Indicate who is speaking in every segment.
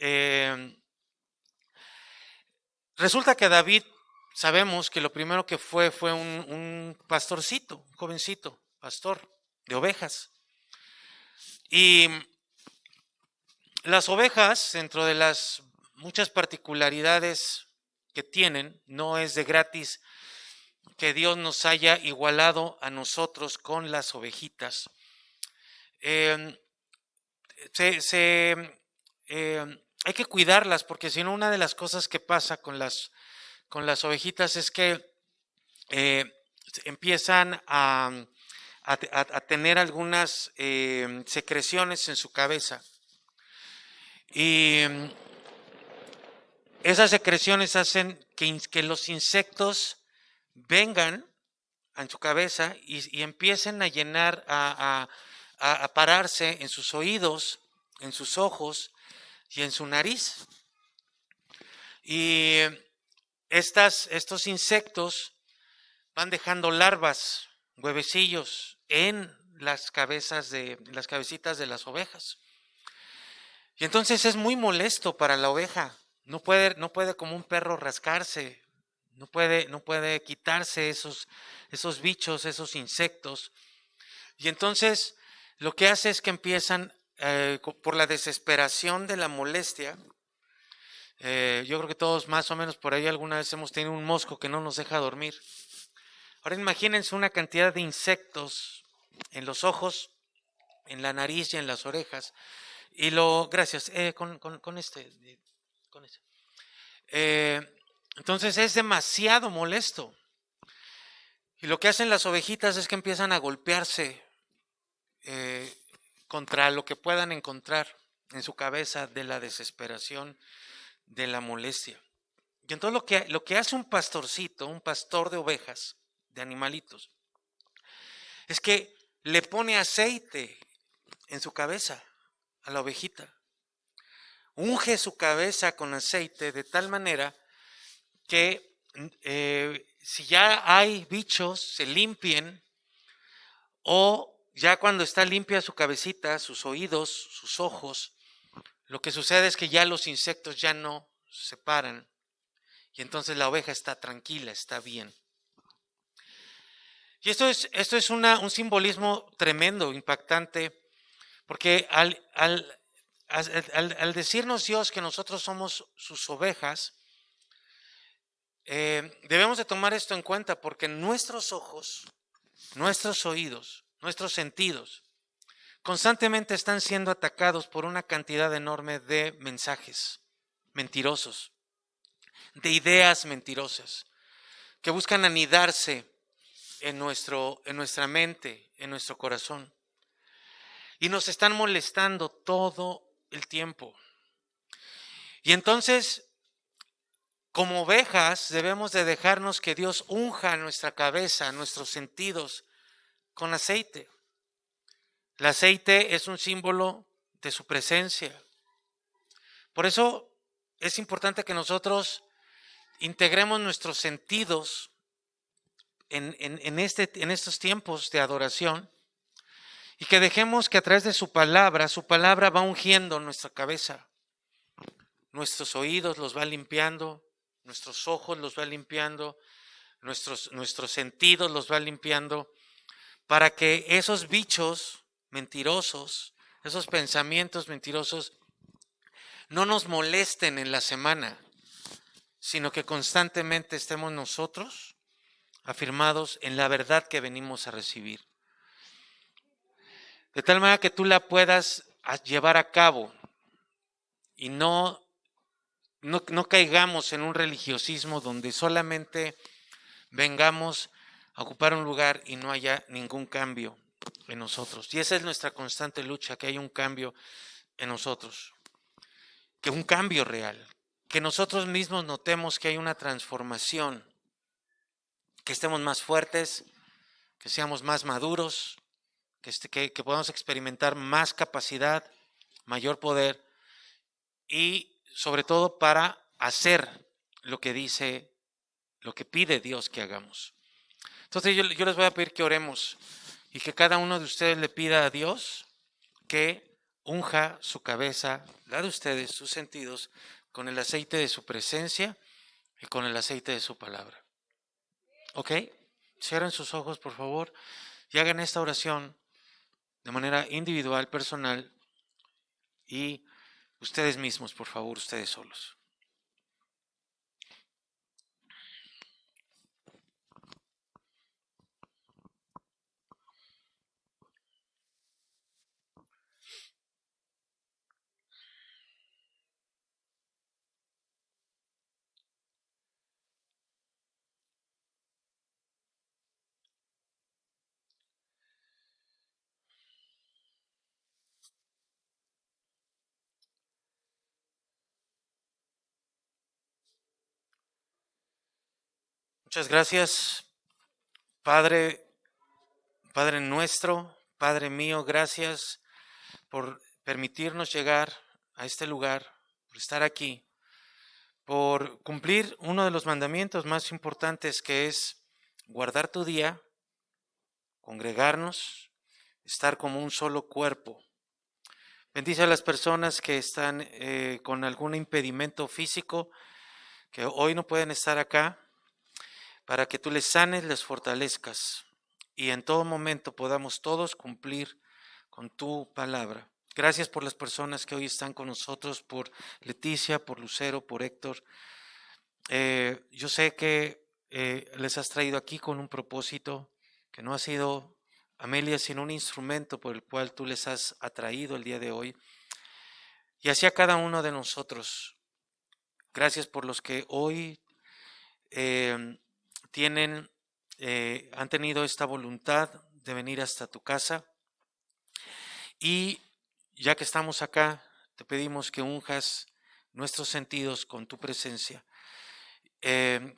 Speaker 1: eh, resulta que David, sabemos que lo primero que fue un pastorcito, un jovencito, pastor de ovejas. Y las ovejas, dentro de las muchas particularidades que tienen, no es de gratis que Dios nos haya igualado a nosotros con las ovejitas. Eh, hay que cuidarlas porque si no, una de las cosas que pasa con las ovejitas es que eh, empiezan a tener algunas secreciones en su cabeza. Y esas secreciones hacen que los insectos vengan en su cabeza y empiecen a llenar, a pararse en sus oídos, en sus ojos y en su nariz. Y estos insectos van dejando larvas, huevecillos en las cabecitas de las ovejas. Y entonces es muy molesto para la oveja. No puede como un perro rascarse, no puede quitarse esos bichos, esos insectos. Y entonces lo que hace es que empiezan, por la desesperación de la molestia, yo creo que todos más o menos por ahí alguna vez hemos tenido un mosco que no nos deja dormir. Ahora imagínense una cantidad de insectos en los ojos, en la nariz y en las orejas. Gracias, con este. Entonces es demasiado molesto. Y lo que hacen las ovejitas es que empiezan a golpearse contra lo que puedan encontrar en su cabeza de la desesperación, de la molestia. Y entonces lo que hace un pastorcito, un pastor de ovejas, de animalitos, es que le pone aceite en su cabeza a la ovejita. Unge su cabeza con aceite de tal manera que si ya hay bichos, se limpien, o ya cuando está limpia su cabecita, sus oídos, sus ojos, lo que sucede es que ya los insectos ya no se paran y entonces la oveja está tranquila, está bien. Y esto es un simbolismo tremendo, impactante, porque al decirnos Dios que nosotros somos sus ovejas, debemos de tomar esto en cuenta porque nuestros ojos, nuestros oídos, nuestros sentidos, constantemente están siendo atacados por una cantidad enorme de mensajes mentirosos, de ideas mentirosas, que buscan anidarse en nuestra mente, en nuestro corazón. Y nos están molestando todo el tiempo. Y entonces, como ovejas, debemos de dejarnos que Dios unja nuestra cabeza, nuestros sentidos, con aceite. El aceite es un símbolo de su presencia. Por eso es importante que nosotros integremos nuestros sentidos en estos tiempos de adoración y que dejemos que a través de su palabra va ungiendo nuestra cabeza. Nuestros oídos los va limpiando, nuestros ojos los va limpiando, nuestros sentidos los va limpiando, para que esos bichos mentirosos, esos pensamientos mentirosos, no nos molesten en la semana, sino que constantemente estemos nosotros afirmados en la verdad que venimos a recibir. De tal manera que tú la puedas llevar a cabo y no caigamos en un religiosismo donde solamente vengamos a ocupar un lugar y no haya ningún cambio en nosotros. Y esa es nuestra constante lucha, que haya un cambio en nosotros, que un cambio real, que nosotros mismos notemos que hay una transformación, que estemos más fuertes, que seamos más maduros, que podamos experimentar más capacidad, mayor poder y sobre todo para hacer lo que dice, lo que pide Dios que hagamos. Entonces yo les voy a pedir que oremos y que cada uno de ustedes le pida a Dios que unja su cabeza, la de ustedes, sus sentidos, con el aceite de su presencia y con el aceite de su palabra. ¿Ok? Cierren sus ojos, por favor, y hagan esta oración de manera individual, personal, y ustedes mismos, por favor, ustedes solos. Muchas gracias, Padre, Padre nuestro, Padre mío, gracias por permitirnos llegar a este lugar, por estar aquí, por cumplir uno de los mandamientos más importantes, que es guardar tu día, congregarnos, estar como un solo cuerpo. Bendice a las personas que están con algún impedimento físico, que hoy no pueden estar acá, para que tú les sanes, les fortalezcas y en todo momento podamos todos cumplir con tu palabra. Gracias por las personas que hoy están con nosotros, por Leticia, por Lucero, por Héctor. Yo sé que les has traído aquí con un propósito, que no ha sido, Amelia, sino un instrumento por el cual tú les has atraído el día de hoy. Y así a cada uno de nosotros. Gracias por los que hoy han tenido esta voluntad de venir hasta tu casa. Y ya que estamos acá, te pedimos que unjas nuestros sentidos con tu presencia,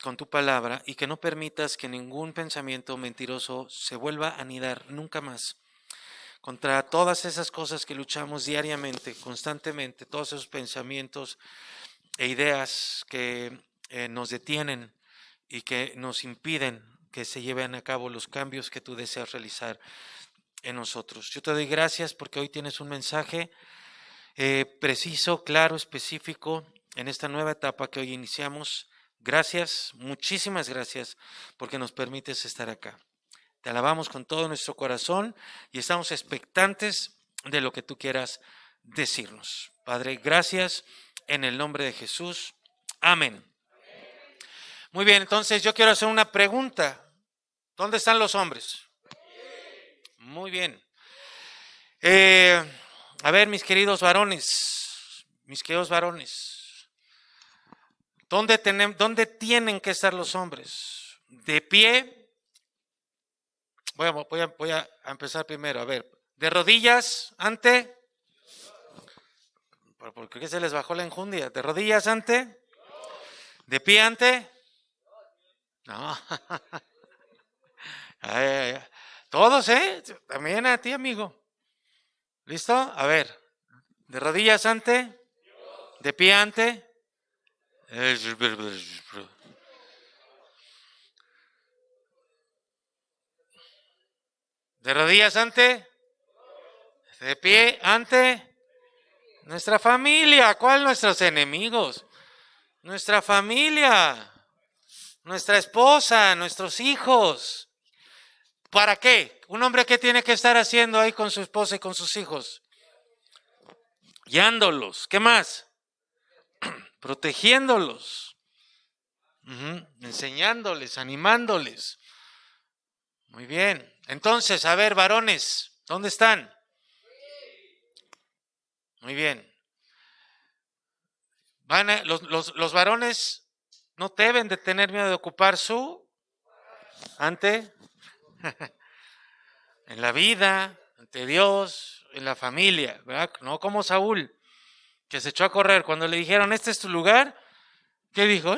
Speaker 1: con tu palabra, y que no permitas que ningún pensamiento mentiroso se vuelva a anidar nunca más contra todas esas cosas que luchamos diariamente, constantemente, todos esos pensamientos e ideas que nos detienen y que nos impiden que se lleven a cabo los cambios que tú deseas realizar en nosotros. Yo te doy gracias porque hoy tienes un mensaje preciso, claro, específico en esta nueva etapa que hoy iniciamos. Gracias, muchísimas gracias, porque nos permites estar acá. Te alabamos con todo nuestro corazón y estamos expectantes de lo que tú quieras decirnos. Padre, gracias en el nombre de Jesús. Amén. Muy bien, entonces yo quiero hacer una pregunta. ¿Dónde están los hombres? Muy bien. A ver, mis queridos varones, ¿dónde tienen que estar los hombres? ¿De pie? Voy a empezar primero. A ver, ¿de rodillas ante? ¿Por qué se les bajó la enjundia? ¿De rodillas ante? ¿De pie ante? No. Ay. Todos, también a ti, amigo. ¿Listo? A ver, ¿de rodillas ante? ¿De pie ante? ¿De rodillas ante? ¿De pie ante? Nuestra familia. ¿Cuál nuestros enemigos? Nuestra familia, nuestra esposa, nuestros hijos. ¿Para qué? Un hombre, ¿qué tiene que estar haciendo ahí con su esposa y con sus hijos? Guiándolos. ¿Qué más? Protegiéndolos. Enseñándoles, animándoles. Muy bien. Entonces, a ver, varones, ¿dónde están? Muy bien. Los varones no deben de tener miedo de ocupar su ante en la vida, ante Dios, en la familia, ¿verdad? No como Saúl, que se echó a correr cuando le dijeron, este es tu lugar, ¿qué dijo?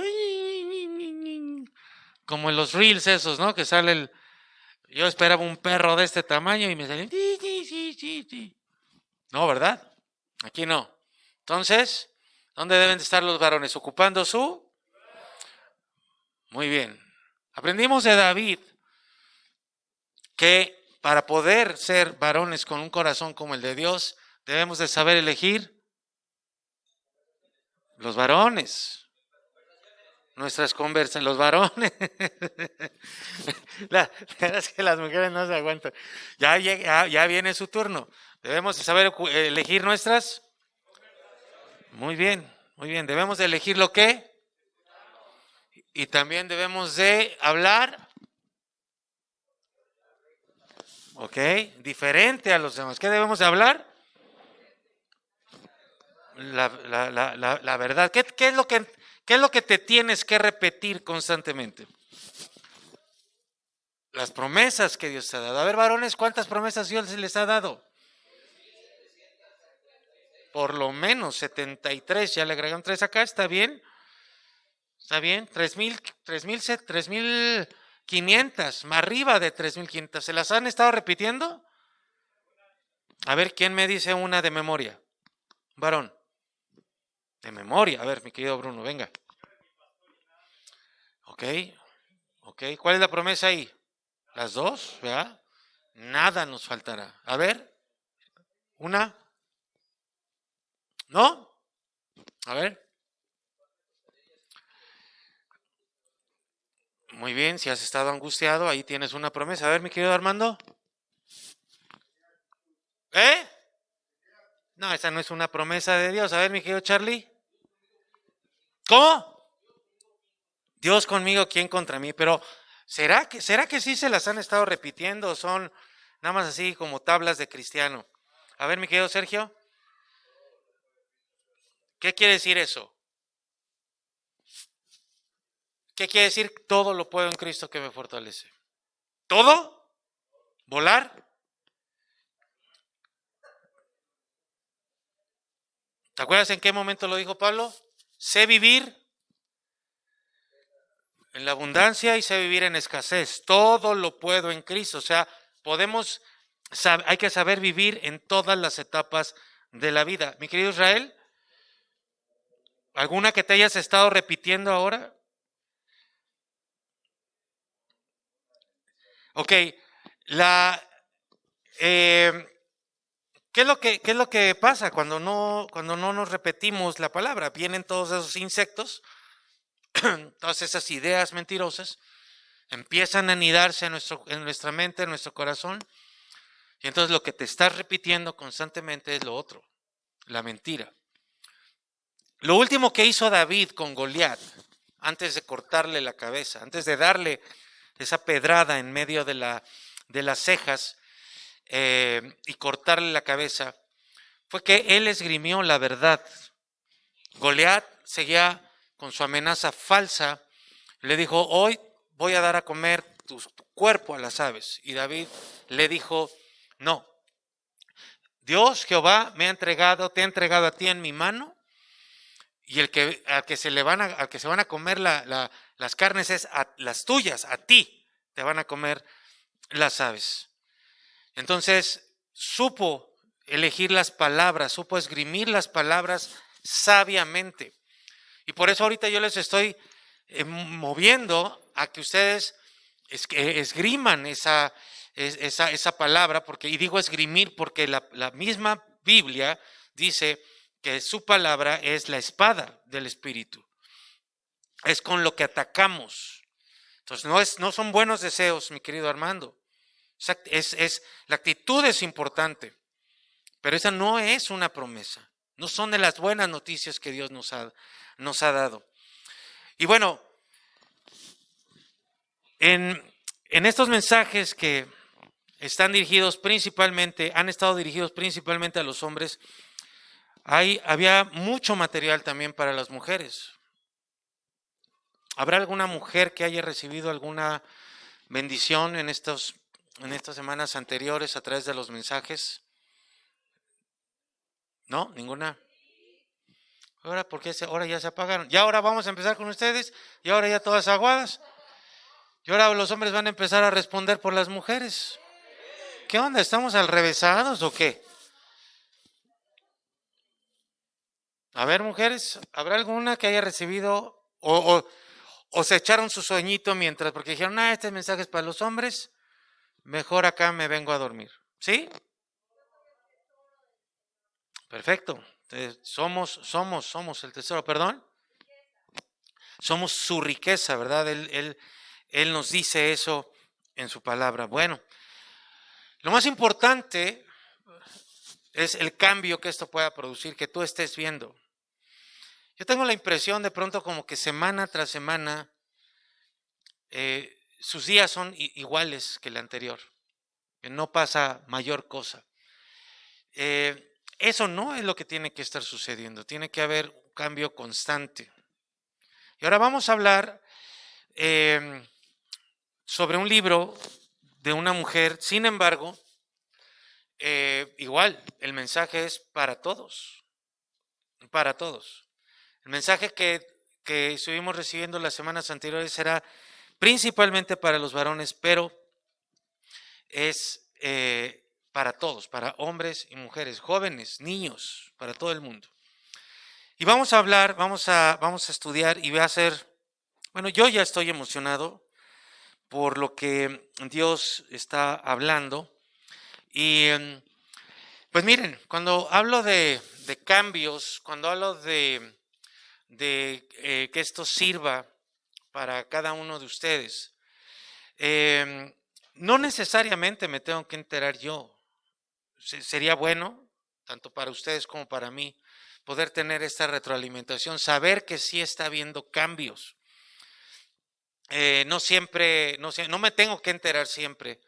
Speaker 1: Como en los reels esos, ¿no? Que sale yo esperaba un perro de este tamaño y me sale no, ¿verdad? Aquí no. Entonces, ¿dónde deben de estar los varones? ¿Ocupando su? Muy bien. Aprendimos de David que para poder ser varones con un corazón como el de Dios, Debemos de saber elegir los varones. Nuestras conversas, los varones. La verdad es que las mujeres no se aguantan. Ya viene su turno. Debemos de saber elegir nuestras. Muy bien, muy bien. Debemos de elegir lo que. Y también debemos de hablar. Ok, diferente a los demás. ¿Qué debemos de hablar? La verdad. ¿Qué es lo que te tienes que repetir constantemente? Las promesas que Dios te ha dado. A ver, varones, ¿cuántas promesas Dios les ha dado? Por lo menos 73. Ya le agregaron 3 acá. ¿Está bien? ¿Está bien? 3,500. Más arriba de 3,500. ¿Se las han estado repitiendo? A ver, ¿quién me dice una de memoria? Varón. De memoria. A ver, mi querido Bruno, venga. Ok. ¿Cuál es la promesa ahí? Las dos, ¿verdad? Nada nos faltará. A ver. ¿Una? ¿No? A ver. Muy bien, si has estado angustiado, ahí tienes una promesa. A ver, mi querido Armando. ¿Eh? No, esa no es una promesa de Dios. A ver, mi querido Charlie. ¿Cómo? Dios conmigo, ¿quién contra mí? Pero ¿será que sí se las han estado repitiendo o son nada más así como tablas de cristiano? A ver, mi querido Sergio. ¿Qué quiere decir eso? ¿Qué quiere decir? Todo lo puedo en Cristo que me fortalece. ¿Todo? ¿Volar? ¿Te acuerdas en qué momento lo dijo Pablo? Sé vivir en la abundancia y sé vivir en escasez. Todo lo puedo en Cristo. O sea, hay que saber vivir en todas las etapas de la vida. Mi querido Israel, ¿alguna que te hayas estado repitiendo ahora? Ok, ¿qué es lo que pasa cuando no nos repetimos la palabra? Vienen todos esos insectos, todas esas ideas mentirosas, empiezan a anidarse en nuestra mente, en nuestro corazón, y entonces lo que te estás repitiendo constantemente es lo otro, la mentira. Lo último que hizo David con Goliat, antes de cortarle la cabeza, antes de darle esa pedrada en medio de las cejas y cortarle la cabeza, fue que él esgrimió la verdad. Goliat seguía con su amenaza falsa, le dijo: hoy voy a dar a comer tu cuerpo a las aves. Y David le dijo: no, Dios Jehová te ha entregado a ti en mi mano, y al que se van a comer las carnes es las tuyas, a ti te van a comer las aves. Entonces supo elegir las palabras, supo esgrimir las palabras sabiamente. Y por eso ahorita yo les estoy moviendo a que ustedes esgriman esa palabra, y digo esgrimir porque la misma Biblia dice que su palabra es la espada del Espíritu. Es con lo que atacamos. Entonces no son buenos deseos, mi querido Armando. La actitud es importante, pero esa no es una promesa. No son de las buenas noticias que Dios nos ha dado. Y bueno, en estos mensajes que han estado dirigidos principalmente a los hombres, había mucho material también para las mujeres. ¿Habrá alguna mujer que haya recibido alguna bendición en estas semanas anteriores a través de los mensajes? ¿No? ¿Ninguna? Ahora, ¿por qué ahora ya se apagaron? ¿Y ahora vamos a empezar con ustedes? ¿Y ahora ya todas aguadas? ¿Y ahora los hombres van a empezar a responder por las mujeres? ¿Qué onda? ¿Estamos alrevesados o qué? A ver, mujeres, ¿habrá alguna que haya recibido o se echaron su sueñito porque dijeron: este mensaje es para los hombres, mejor acá me vengo a dormir? ¿Sí? Perfecto. Somos el tesoro, perdón. Somos su riqueza, ¿verdad? Él nos dice eso en su palabra. Bueno, lo más importante es el cambio que esto pueda producir, que tú estés viendo. Yo tengo la impresión de pronto como que semana tras semana sus días son iguales que el anterior, que no pasa mayor cosa. Eso no es lo que tiene que estar sucediendo, tiene que haber un cambio constante. Y ahora vamos a hablar sobre un libro de una mujer, sin embargo, igual, el mensaje es para todos, para todos. El mensaje que estuvimos recibiendo las semanas anteriores era principalmente para los varones, pero es para todos, para hombres y mujeres, jóvenes, niños, para todo el mundo. Y vamos a hablar, vamos a estudiar y va a ser, bueno, yo ya estoy emocionado por lo que Dios está hablando. Y pues miren, cuando hablo de cambios, cuando hablo de que esto sirva para cada uno de ustedes, no necesariamente me tengo que enterar yo. Sería bueno, tanto para ustedes como para mí, poder tener esta retroalimentación, saber que sí está habiendo cambios. No siempre, no me tengo que enterar siempre,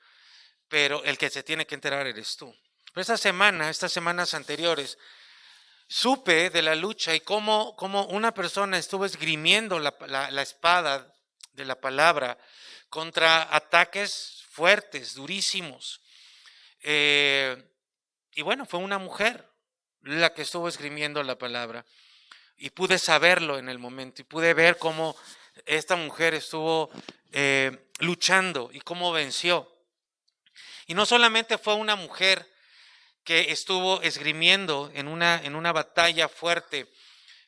Speaker 1: pero el que se tiene que enterar eres tú. Pero estas semanas anteriores, supe de la lucha y cómo una persona estuvo esgrimiendo la espada de la palabra contra ataques fuertes, durísimos. Y bueno, fue una mujer la que estuvo esgrimiendo la palabra. Y pude saberlo en el momento y pude ver cómo esta mujer estuvo luchando y cómo venció. Y no solamente fue una mujer que estuvo esgrimiendo en una batalla fuerte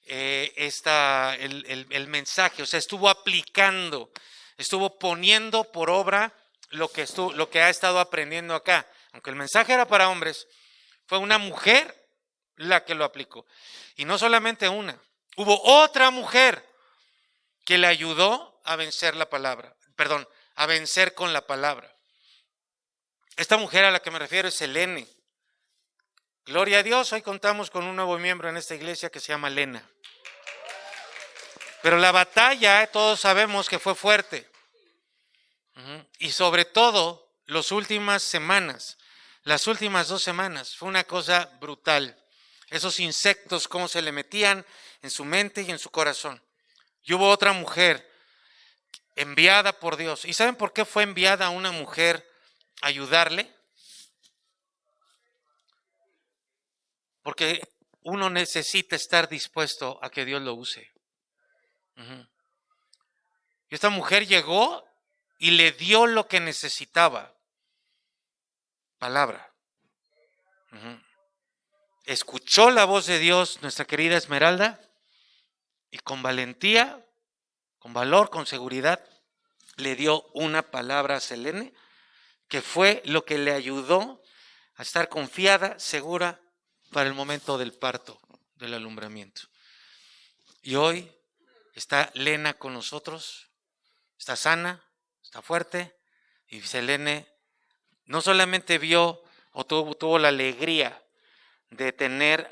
Speaker 1: el mensaje, o sea, estuvo aplicando, estuvo poniendo por obra lo que ha estado aprendiendo acá. Aunque el mensaje era para hombres, fue una mujer la que lo aplicó. Y no solamente una, hubo otra mujer que le ayudó a vencer a vencer con la palabra. Esta mujer a la que me refiero es Helene. Gloria a Dios, hoy contamos con un nuevo miembro en esta iglesia que se llama Lena. Pero la batalla, todos sabemos que fue fuerte. Y sobre todo, las últimas 2 semanas, fue una cosa brutal. Esos insectos, cómo se le metían en su mente y en su corazón. Y hubo otra mujer enviada por Dios. ¿Y saben por qué fue enviada una mujer a ayudarle? Porque uno necesita estar dispuesto a que Dios lo use. Y esta mujer llegó y le dio lo que necesitaba. Palabra. Escuchó la voz de Dios, nuestra querida Esmeralda, y con valentía, con valor, con seguridad, le dio una palabra a Selene, que fue lo que le ayudó a estar confiada, segura, para el momento del parto, del alumbramiento. Y hoy está Lena con nosotros, está sana, está fuerte, y Selene no solamente vio o tuvo la alegría de tener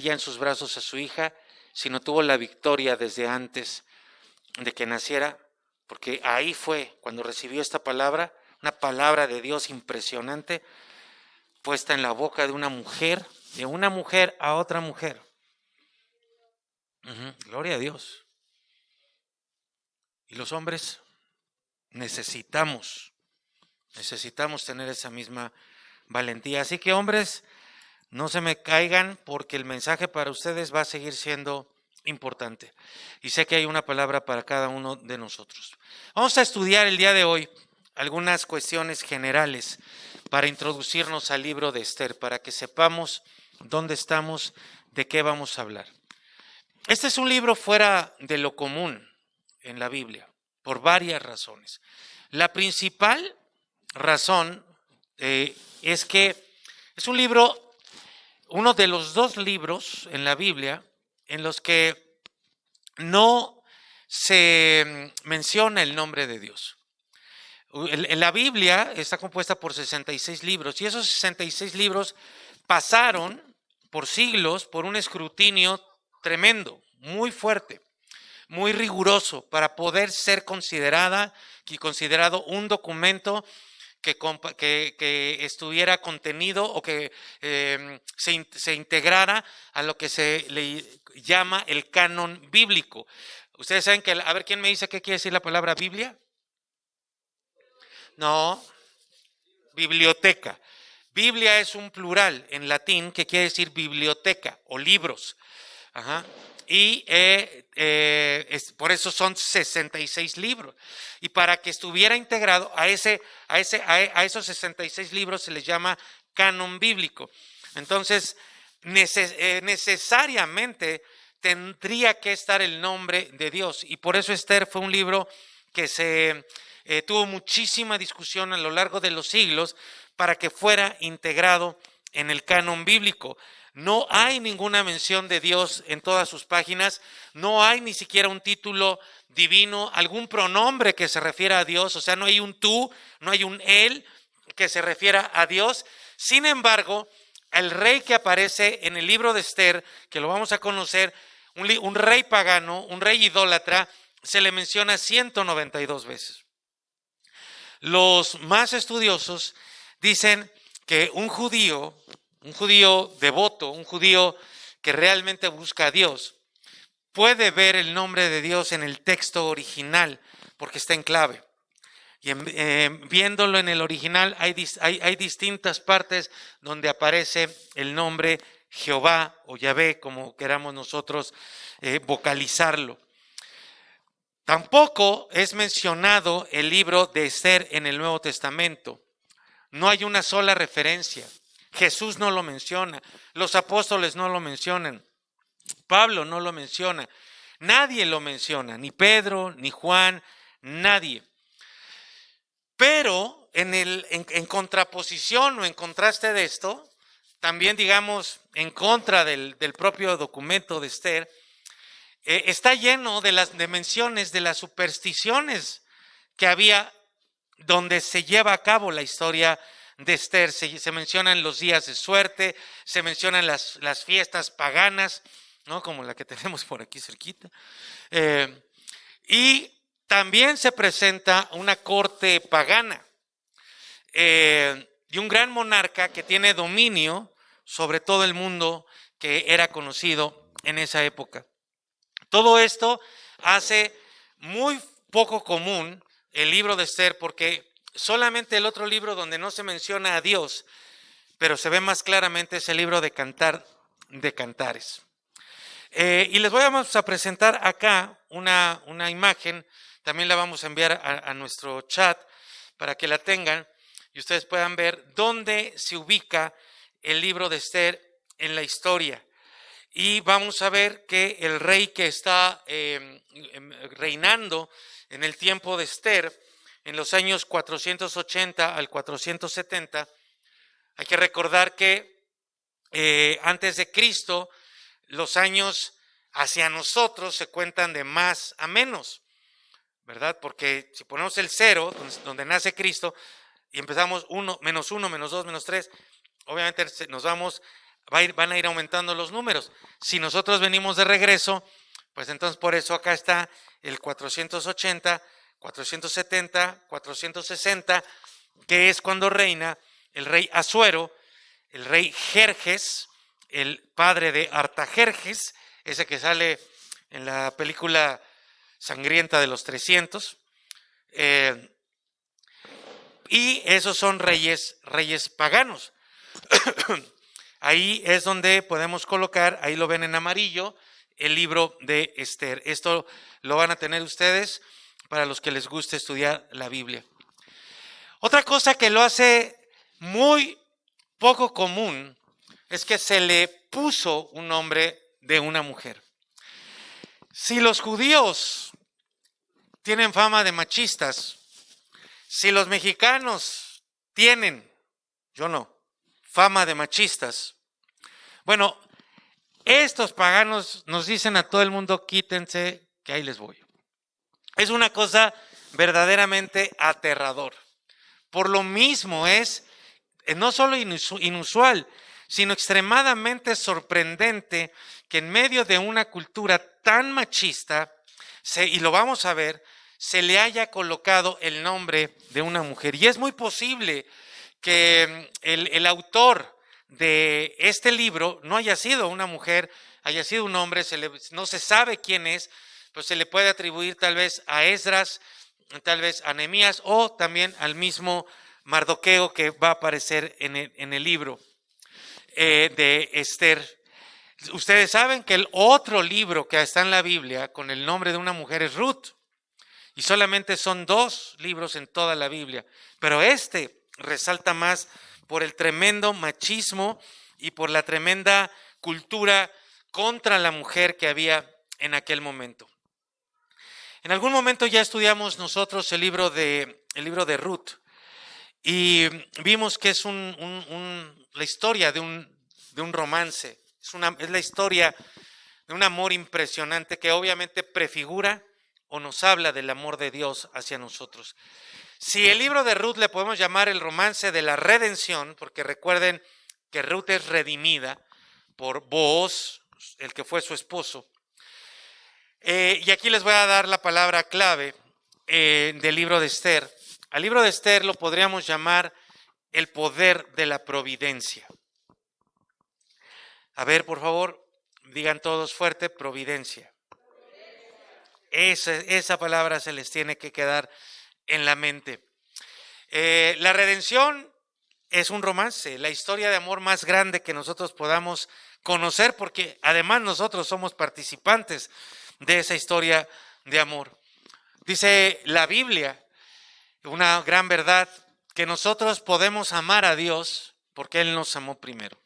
Speaker 1: ya en sus brazos a su hija, sino tuvo la victoria desde antes de que naciera, porque ahí fue cuando recibió esta palabra, una palabra de Dios impresionante, puesta en la boca de una mujer a otra mujer. Gloria a Dios. Y los hombres necesitamos tener esa misma valentía. Así que, hombres, no se me caigan, porque el mensaje para ustedes va a seguir siendo importante. Y sé que hay una palabra para cada uno de nosotros. Vamos a estudiar el día de hoy algunas cuestiones generales para introducirnos al libro de Esther, para que sepamos dónde estamos, de qué vamos a hablar. Este es un libro fuera de lo común en la Biblia, por varias razones. La principal razón es que es un libro uno de los dos libros en la Biblia en los que no se menciona el nombre de Dios. La Biblia está compuesta por 66 libros y esos 66 libros pasaron por siglos por un escrutinio tremendo, muy fuerte, muy riguroso para poder ser considerado un documento que estuviera contenido o que se integrara a lo que se le llama el canon bíblico. Ustedes saben que, a ver, ¿quién me dice qué quiere decir la palabra Biblia? No, biblioteca. Biblia es un plural en latín que quiere decir biblioteca o libros. Ajá. Y por eso son 66 libros. Y para que estuviera integrado a esos 66 libros se les llama canon bíblico. Entonces, necesariamente tendría que estar el nombre de Dios. Y por eso Esther fue un libro que tuvo muchísima discusión a lo largo de los siglos para que fuera integrado en el canon bíblico. No hay ninguna mención de Dios en todas sus páginas, no hay ni siquiera un título divino, algún pronombre que se refiera a Dios, o sea, no hay un tú, no hay un él que se refiera a Dios. Sin embargo, el rey que aparece en el libro de Esther, que lo vamos a conocer, un rey pagano, un rey idólatra, se le menciona 192 veces. Los más estudiosos dicen que un judío devoto, un judío que realmente busca a Dios, puede ver el nombre de Dios en el texto original porque está en clave. Y viéndolo en el original hay distintas partes donde aparece el nombre Jehová o Yahvé, como queramos nosotros vocalizarlo. Tampoco es mencionado el libro de Esther en el Nuevo Testamento. No hay una sola referencia. Jesús no lo menciona, los apóstoles no lo mencionan, Pablo no lo menciona, nadie lo menciona, ni Pedro, ni Juan, nadie. Pero en contraposición o en contraste de esto, también digamos en contra del propio documento de Esther, está lleno de menciones de las supersticiones que había donde se lleva a cabo la historia de Esther. Se mencionan los días de suerte, se mencionan las fiestas paganas, ¿no? Como la que tenemos por aquí cerquita. Y también se presenta una corte pagana y un gran monarca que tiene dominio sobre todo el mundo que era conocido en esa época. Todo esto hace muy poco común el libro de Esther porque solamente el otro libro donde no se menciona a Dios, pero se ve más claramente, es el libro de Cantares. Y les vamos a presentar acá una imagen, también la vamos a enviar a nuestro chat para que la tengan y ustedes puedan ver dónde se ubica el libro de Esther en la historia. Y vamos a ver que el rey que está reinando en el tiempo de Esther, en los años 480 al 470, hay que recordar que antes de Cristo, los años hacia nosotros se cuentan de más a menos, ¿verdad? Porque si ponemos el 0, donde nace Cristo, y empezamos 1, menos 1, menos 2, menos 3, obviamente van a ir aumentando los números. Si nosotros venimos de regreso, pues entonces por eso acá está el 480, 470, 460, que es cuando reina el rey Asuero, el rey Jerjes, el padre de Artajerjes, ese que sale en la película sangrienta de los 300. Y esos son reyes paganos. Ahí es donde podemos colocar, ahí lo ven en amarillo, el libro de Esther. Esto lo van a tener ustedes para los que les guste estudiar la Biblia. Otra cosa que lo hace muy poco común es que se le puso un nombre de una mujer. Si los judíos tienen fama de machistas, si los mexicanos tienen, yo no, fama de machistas, Bueno, estos paganos nos dicen a todo el mundo, quítense, que ahí les voy. Es una cosa verdaderamente aterrador. Por lo mismo es no solo inusual, sino extremadamente sorprendente que en medio de una cultura tan machista, y lo vamos a ver, se le haya colocado el nombre de una mujer. Y es muy posible que el autor de este libro no haya sido una mujer, haya sido un hombre, no se sabe quién es, pues se le puede atribuir tal vez a Esdras, tal vez a Nehemías o también al mismo Mardoqueo que va a aparecer en el libro de Esther. Ustedes saben que el otro libro que está en la Biblia con el nombre de una mujer es Ruth, y solamente son 2 libros en toda la Biblia, pero este resalta más por el tremendo machismo y por la tremenda cultura contra la mujer que había en aquel momento. En algún momento ya estudiamos nosotros el libro de Ruth y vimos que es la historia de un romance, es la historia de un amor impresionante que obviamente prefigura o nos habla del amor de Dios hacia nosotros. Si el libro de Ruth le podemos llamar el romance de la redención, porque recuerden que Ruth es redimida por Booz, el que fue su esposo. Y aquí les voy a dar la palabra clave del libro de Esther. Al libro de Esther lo podríamos llamar el poder de la providencia. A ver, por favor, digan todos fuerte, providencia. Esa palabra se les tiene que quedar en la mente. La redención es un romance, la historia de amor más grande que nosotros podamos conocer, porque además nosotros somos participantes de esa historia de amor. Dice la Biblia, una gran verdad, que nosotros podemos amar a Dios porque Él nos amó primero.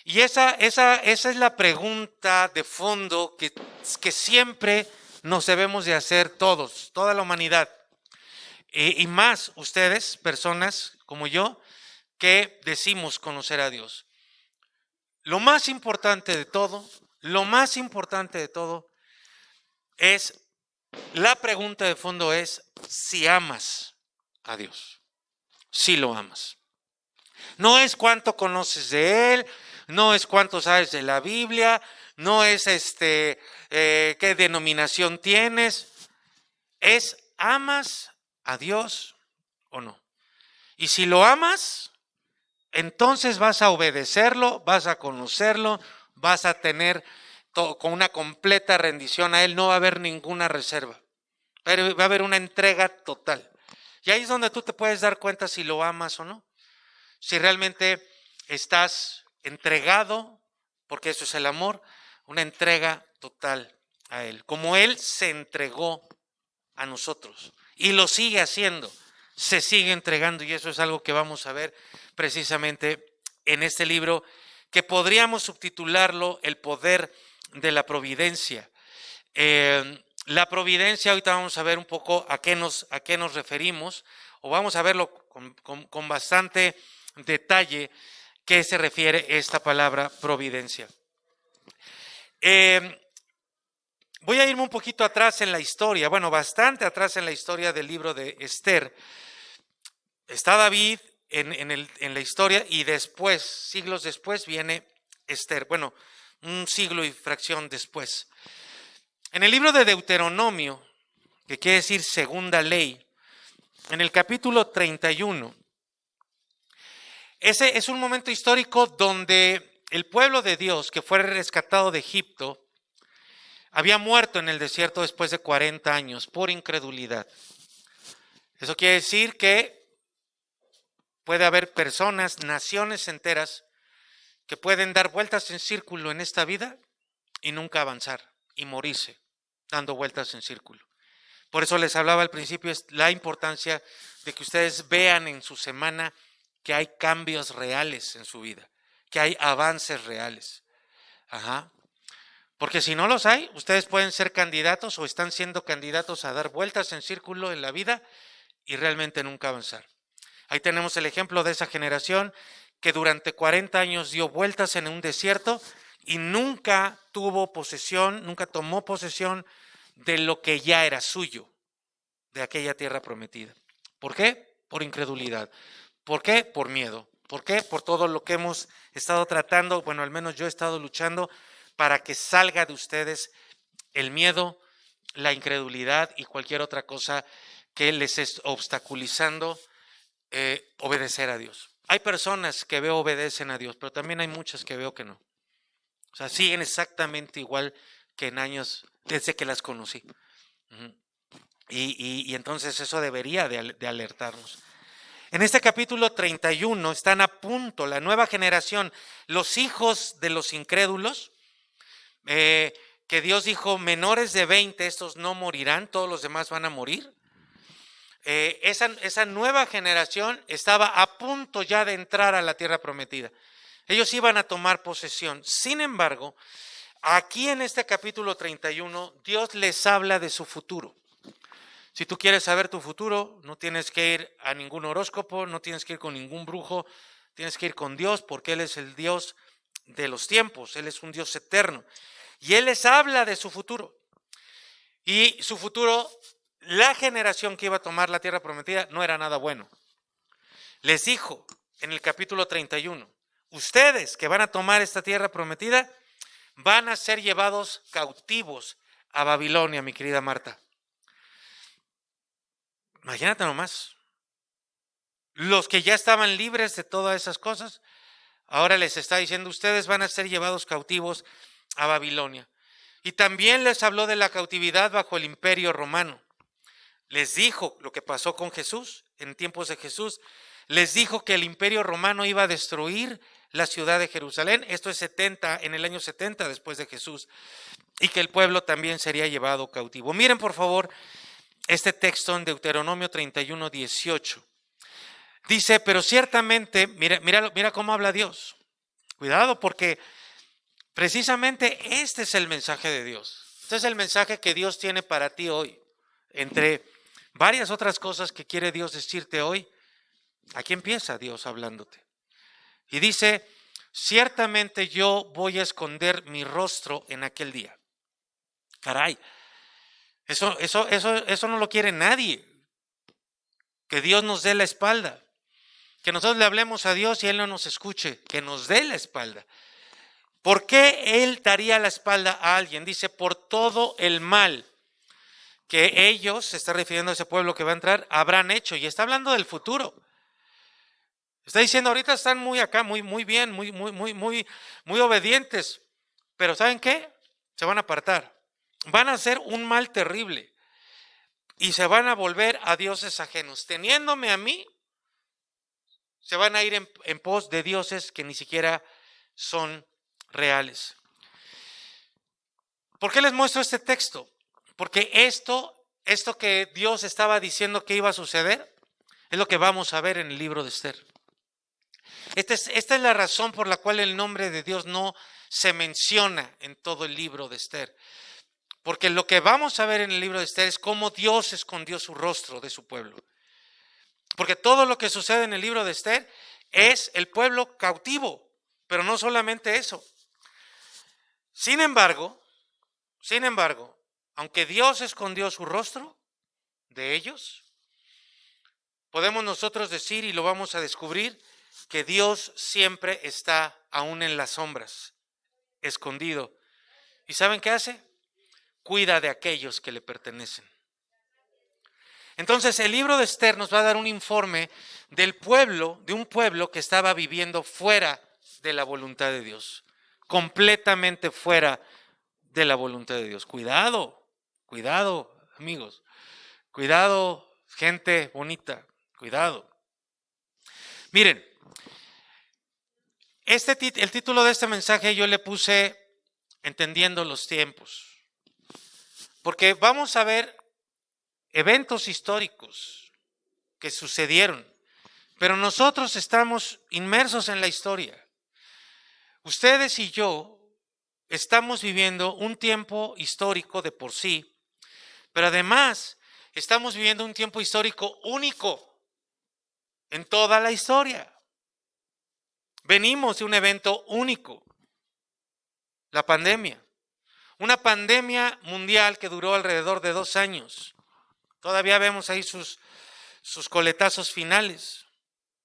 Speaker 1: Y esa es la pregunta de fondo que siempre nos debemos de hacer todos, toda la humanidad. Y más ustedes, personas como yo, que decimos conocer a Dios. Lo más importante de todo es, la pregunta de fondo es si amas a Dios, si lo amas. No es cuánto conoces de Él, no es cuánto sabes de la Biblia, no es qué denominación tienes, es ¿amas a Dios o no? Y si lo amas, entonces vas a obedecerlo, vas a conocerlo, vas a tener con una completa rendición a Él, no va a haber ninguna reserva, pero va a haber una entrega total. Y ahí es donde tú te puedes dar cuenta si lo amas o no, si realmente estás entregado, porque eso es el amor, una entrega total a Él, como Él se entregó a nosotros y lo sigue haciendo, se sigue entregando, y eso es algo que vamos a ver precisamente en este libro, que podríamos subtitularlo El poder de la providencia. La providencia, ahorita vamos a ver un poco a qué nos referimos, o vamos a verlo con bastante detalle qué se refiere esta palabra providencia. Voy a irme un poquito atrás en la historia, bueno, bastante atrás en la historia del libro de Esther. Está David en la historia y después, siglos después, viene Esther. Bueno, un siglo y fracción después. En el libro de Deuteronomio, que quiere decir segunda ley, en el capítulo 31, ese es un momento histórico donde el pueblo de Dios, que fue rescatado de Egipto, había muerto en el desierto después de 40 años por incredulidad. Eso quiere decir que puede haber personas, naciones enteras, que pueden dar vueltas en círculo en esta vida y nunca avanzar y morirse dando vueltas en círculo. Por eso les hablaba al principio la importancia de que ustedes vean en su semana que hay cambios reales en su vida, que hay avances reales. Porque si no los hay, ustedes pueden ser candidatos o están siendo candidatos a dar vueltas en círculo en la vida y realmente nunca avanzar. Ahí tenemos el ejemplo de esa generación que durante 40 años dio vueltas en un desierto y nunca tuvo posesión, nunca tomó posesión de lo que ya era suyo, de aquella tierra prometida. ¿Por qué? Por incredulidad. ¿Por qué? Por miedo. ¿Por qué? Por todo lo que hemos estado tratando, bueno, al menos yo he estado luchando para que salga de ustedes el miedo, la incredulidad y cualquier otra cosa que les esté obstaculizando obedecer a Dios. Hay personas que veo obedecen a Dios, pero también hay muchas que veo que no. O sea, siguen exactamente igual que en años desde que las conocí. Y entonces eso debería de alertarnos. En este capítulo 31 están a punto la nueva generación, los hijos de los incrédulos, que Dios dijo, menores de 20, estos no morirán, todos los demás van a morir. Esa nueva generación estaba a punto ya de entrar a la tierra prometida. Ellos iban a tomar posesión. Sin embargo, aquí en este capítulo 31, Dios les habla de su futuro. Si tú quieres saber tu futuro, no tienes que ir a ningún horóscopo, no tienes que ir con ningún brujo, tienes que ir con Dios porque Él es el Dios de los tiempos, Él es un Dios eterno. Y Él les habla de su futuro. Y su futuro, la generación que iba a tomar la tierra prometida no era nada bueno. Les dijo en el capítulo 31, ustedes que van a tomar esta tierra prometida van a ser llevados cautivos a Babilonia, mi querida Marta. Imagínate nomás, los que ya estaban libres de todas esas cosas, ahora les está diciendo, ustedes van a ser llevados cautivos a Babilonia. Y también les habló de la cautividad bajo el imperio romano. Les dijo lo que pasó con Jesús, en tiempos de Jesús, les dijo que el imperio romano iba a destruir la ciudad de Jerusalén, esto es en el año 70 después de Jesús, y que el pueblo también sería llevado cautivo. Miren por favor este texto en Deuteronomio 31, 18. Dice, pero ciertamente, mira cómo habla Dios. Cuidado porque precisamente este es el mensaje de Dios. Este es el mensaje que Dios tiene para ti hoy. Entre varias otras cosas que quiere Dios decirte hoy, aquí empieza Dios hablándote. Y dice, ciertamente yo voy a esconder mi rostro en aquel día. Caray, eso no lo quiere nadie. Que Dios nos dé la espalda. Que nosotros le hablemos a Dios y Él no nos escuche. Que nos dé la espalda. ¿Por qué Él daría la espalda a alguien? Dice, por todo el mal que ellos, se está refiriendo a ese pueblo que va a entrar, habrán hecho. Y está hablando del futuro. Está diciendo, ahorita están muy acá, muy bien, muy obedientes. Pero ¿saben qué? Se van a apartar. Van a hacer un mal terrible. Y se van a volver a dioses ajenos. Teniéndome a mí, se van a ir en pos de dioses que ni siquiera son reales. ¿Por qué les muestro este texto? Porque esto que Dios estaba diciendo que iba a suceder, es lo que vamos a ver en el libro de Esther. Esta es la razón por la cual el nombre de Dios no se menciona en todo el libro de Esther. Porque lo que vamos a ver en el libro de Esther es cómo Dios escondió su rostro de su pueblo. Porque todo lo que sucede en el libro de Esther es el pueblo cautivo, pero no solamente eso. Sin embargo, aunque Dios escondió su rostro de ellos, podemos nosotros decir, y lo vamos a descubrir, que Dios siempre está aún en las sombras, escondido. ¿Y saben qué hace? Cuida de aquellos que le pertenecen. Entonces el libro de Esther nos va a dar un informe del pueblo, de un pueblo que estaba viviendo fuera de la voluntad de Dios, completamente fuera de la voluntad de Dios. Cuidado amigos, cuidado gente bonita, cuidado. Miren, el título de este mensaje yo le puse Entendiendo los tiempos, porque vamos a ver eventos históricos que sucedieron, pero nosotros estamos inmersos en la historia. Ustedes y yo estamos viviendo un tiempo histórico de por sí, pero además estamos viviendo un tiempo histórico único en toda la historia. Venimos de un evento único, la pandemia. Una pandemia mundial que duró alrededor de 2 años. Todavía vemos ahí sus coletazos finales.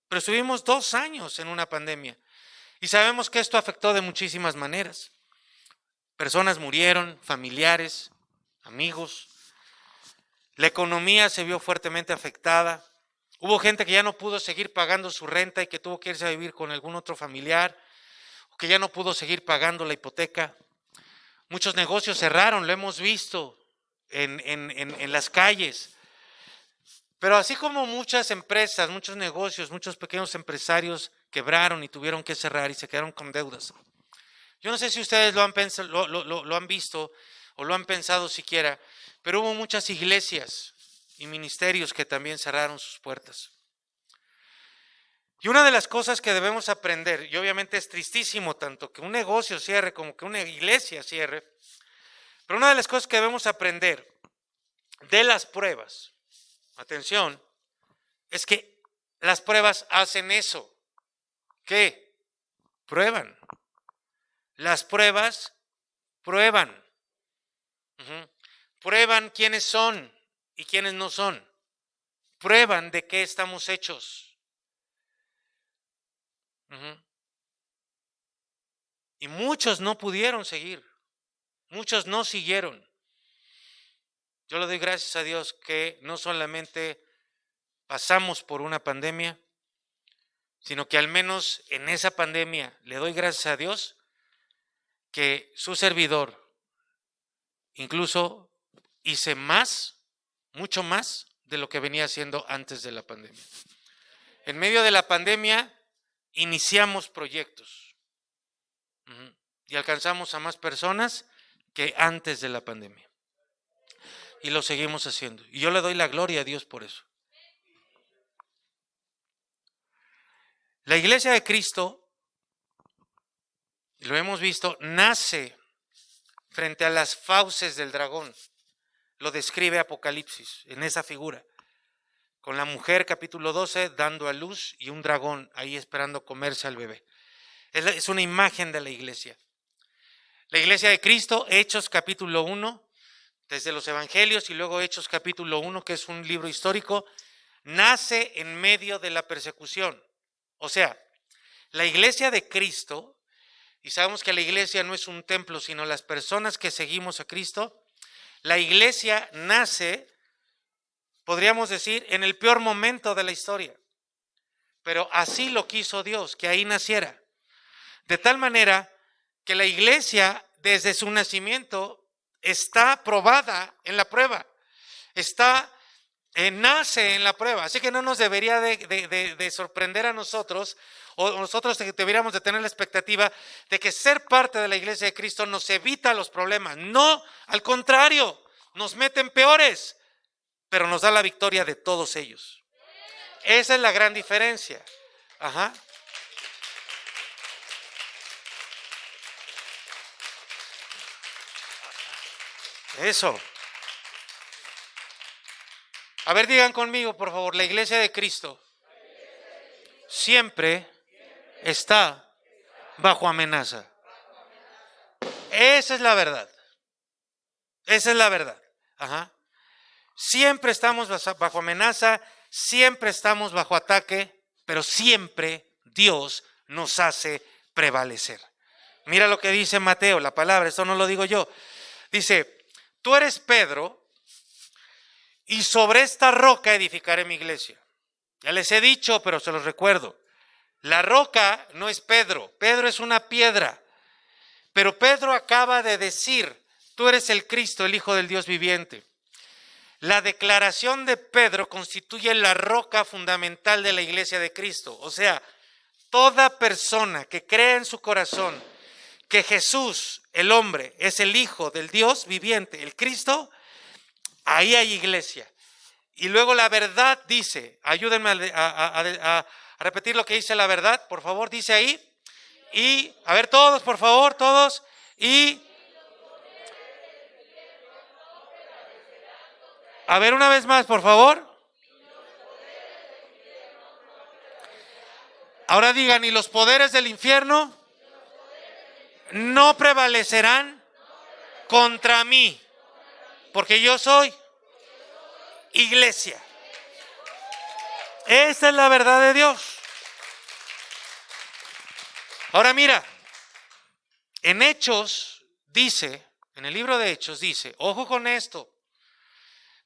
Speaker 1: Pero estuvimos 2 años en una pandemia. Y sabemos que esto afectó de muchísimas maneras. Personas murieron, familiares, amigos. La economía se vio fuertemente afectada. Hubo gente que ya no pudo seguir pagando su renta y que tuvo que irse a vivir con algún otro familiar, o que ya no pudo seguir pagando la hipoteca. Muchos negocios cerraron, lo hemos visto en las calles. Pero así como muchas empresas, muchos negocios, muchos pequeños empresarios quebraron y tuvieron que cerrar y se quedaron con deudas. Yo no sé si ustedes lo han pensado, lo han visto o lo han pensado siquiera, pero hubo muchas iglesias y ministerios que también cerraron sus puertas. Y una de las cosas que debemos aprender, y obviamente es tristísimo tanto que un negocio cierre como que una iglesia cierre, pero una de las cosas que debemos aprender de las pruebas, atención, es que las pruebas hacen eso. ¿Qué? Prueban. Las pruebas prueban. Prueban quiénes son y quiénes no son. Prueban de qué estamos hechos. Y muchos no pudieron seguir. Muchos no siguieron. Yo le doy gracias a Dios que no solamente pasamos por una pandemia, sino que al menos en esa pandemia le doy gracias a Dios que su servidor incluso hice más, mucho más de lo que venía haciendo antes de la pandemia. En medio de la pandemia iniciamos proyectos y alcanzamos a más personas que antes de la pandemia. Y lo seguimos haciendo. Y yo le doy la gloria a Dios por eso. La iglesia de Cristo, lo hemos visto, nace frente a las fauces del dragón. Lo describe Apocalipsis en esa figura. Con la mujer, capítulo 12, dando a luz y un dragón ahí esperando comerse al bebé. Es una imagen de la iglesia. La iglesia de Cristo, Hechos capítulo 1, desde los evangelios y luego Hechos capítulo 1, que es un libro histórico, nace en medio de la persecución. O sea, la iglesia de Cristo, y sabemos que la iglesia no es un templo, sino las personas que seguimos a Cristo, la iglesia nace, podríamos decir, en el peor momento de la historia. Pero así lo quiso Dios, que ahí naciera. De tal manera que la iglesia, desde su nacimiento, está probada en la prueba. Nace en la prueba. Así que no nos debería de sorprender a nosotros, o nosotros deberíamos de tener la expectativa de que ser parte de la iglesia de Cristo nos evita los problemas. No, al contrario, nos meten peores, pero nos da la victoria de todos ellos. Esa es la gran diferencia. Eso. A ver, digan conmigo, por favor, la iglesia de Cristo siempre está bajo amenaza. Esa es la verdad. Esa es la verdad. Siempre estamos bajo amenaza, siempre estamos bajo ataque, pero siempre Dios nos hace prevalecer. Mira lo que dice Mateo, la palabra, esto no lo digo yo. Dice, tú eres Pedro, y sobre esta roca edificaré mi iglesia. Ya les he dicho, pero se los recuerdo. La roca no es Pedro, Pedro es una piedra. Pero Pedro acaba de decir, tú eres el Cristo, el Hijo del Dios viviente. La declaración de Pedro constituye la roca fundamental de la iglesia de Cristo. O sea, toda persona que cree en su corazón que Jesús, el hombre, es el Hijo del Dios viviente, el Cristo, ahí hay iglesia. Y luego la verdad dice, ayúdenme a repetir lo que dice la verdad, por favor, dice ahí. Y, a ver todos, por favor, todos. Y, a ver una vez más, por favor. Ahora digan, ¿y los poderes del infierno no prevalecerán contra mí? Porque yo soy iglesia. Esa es la verdad de Dios. Ahora mira, en Hechos dice, en el libro de Hechos dice, ojo con esto,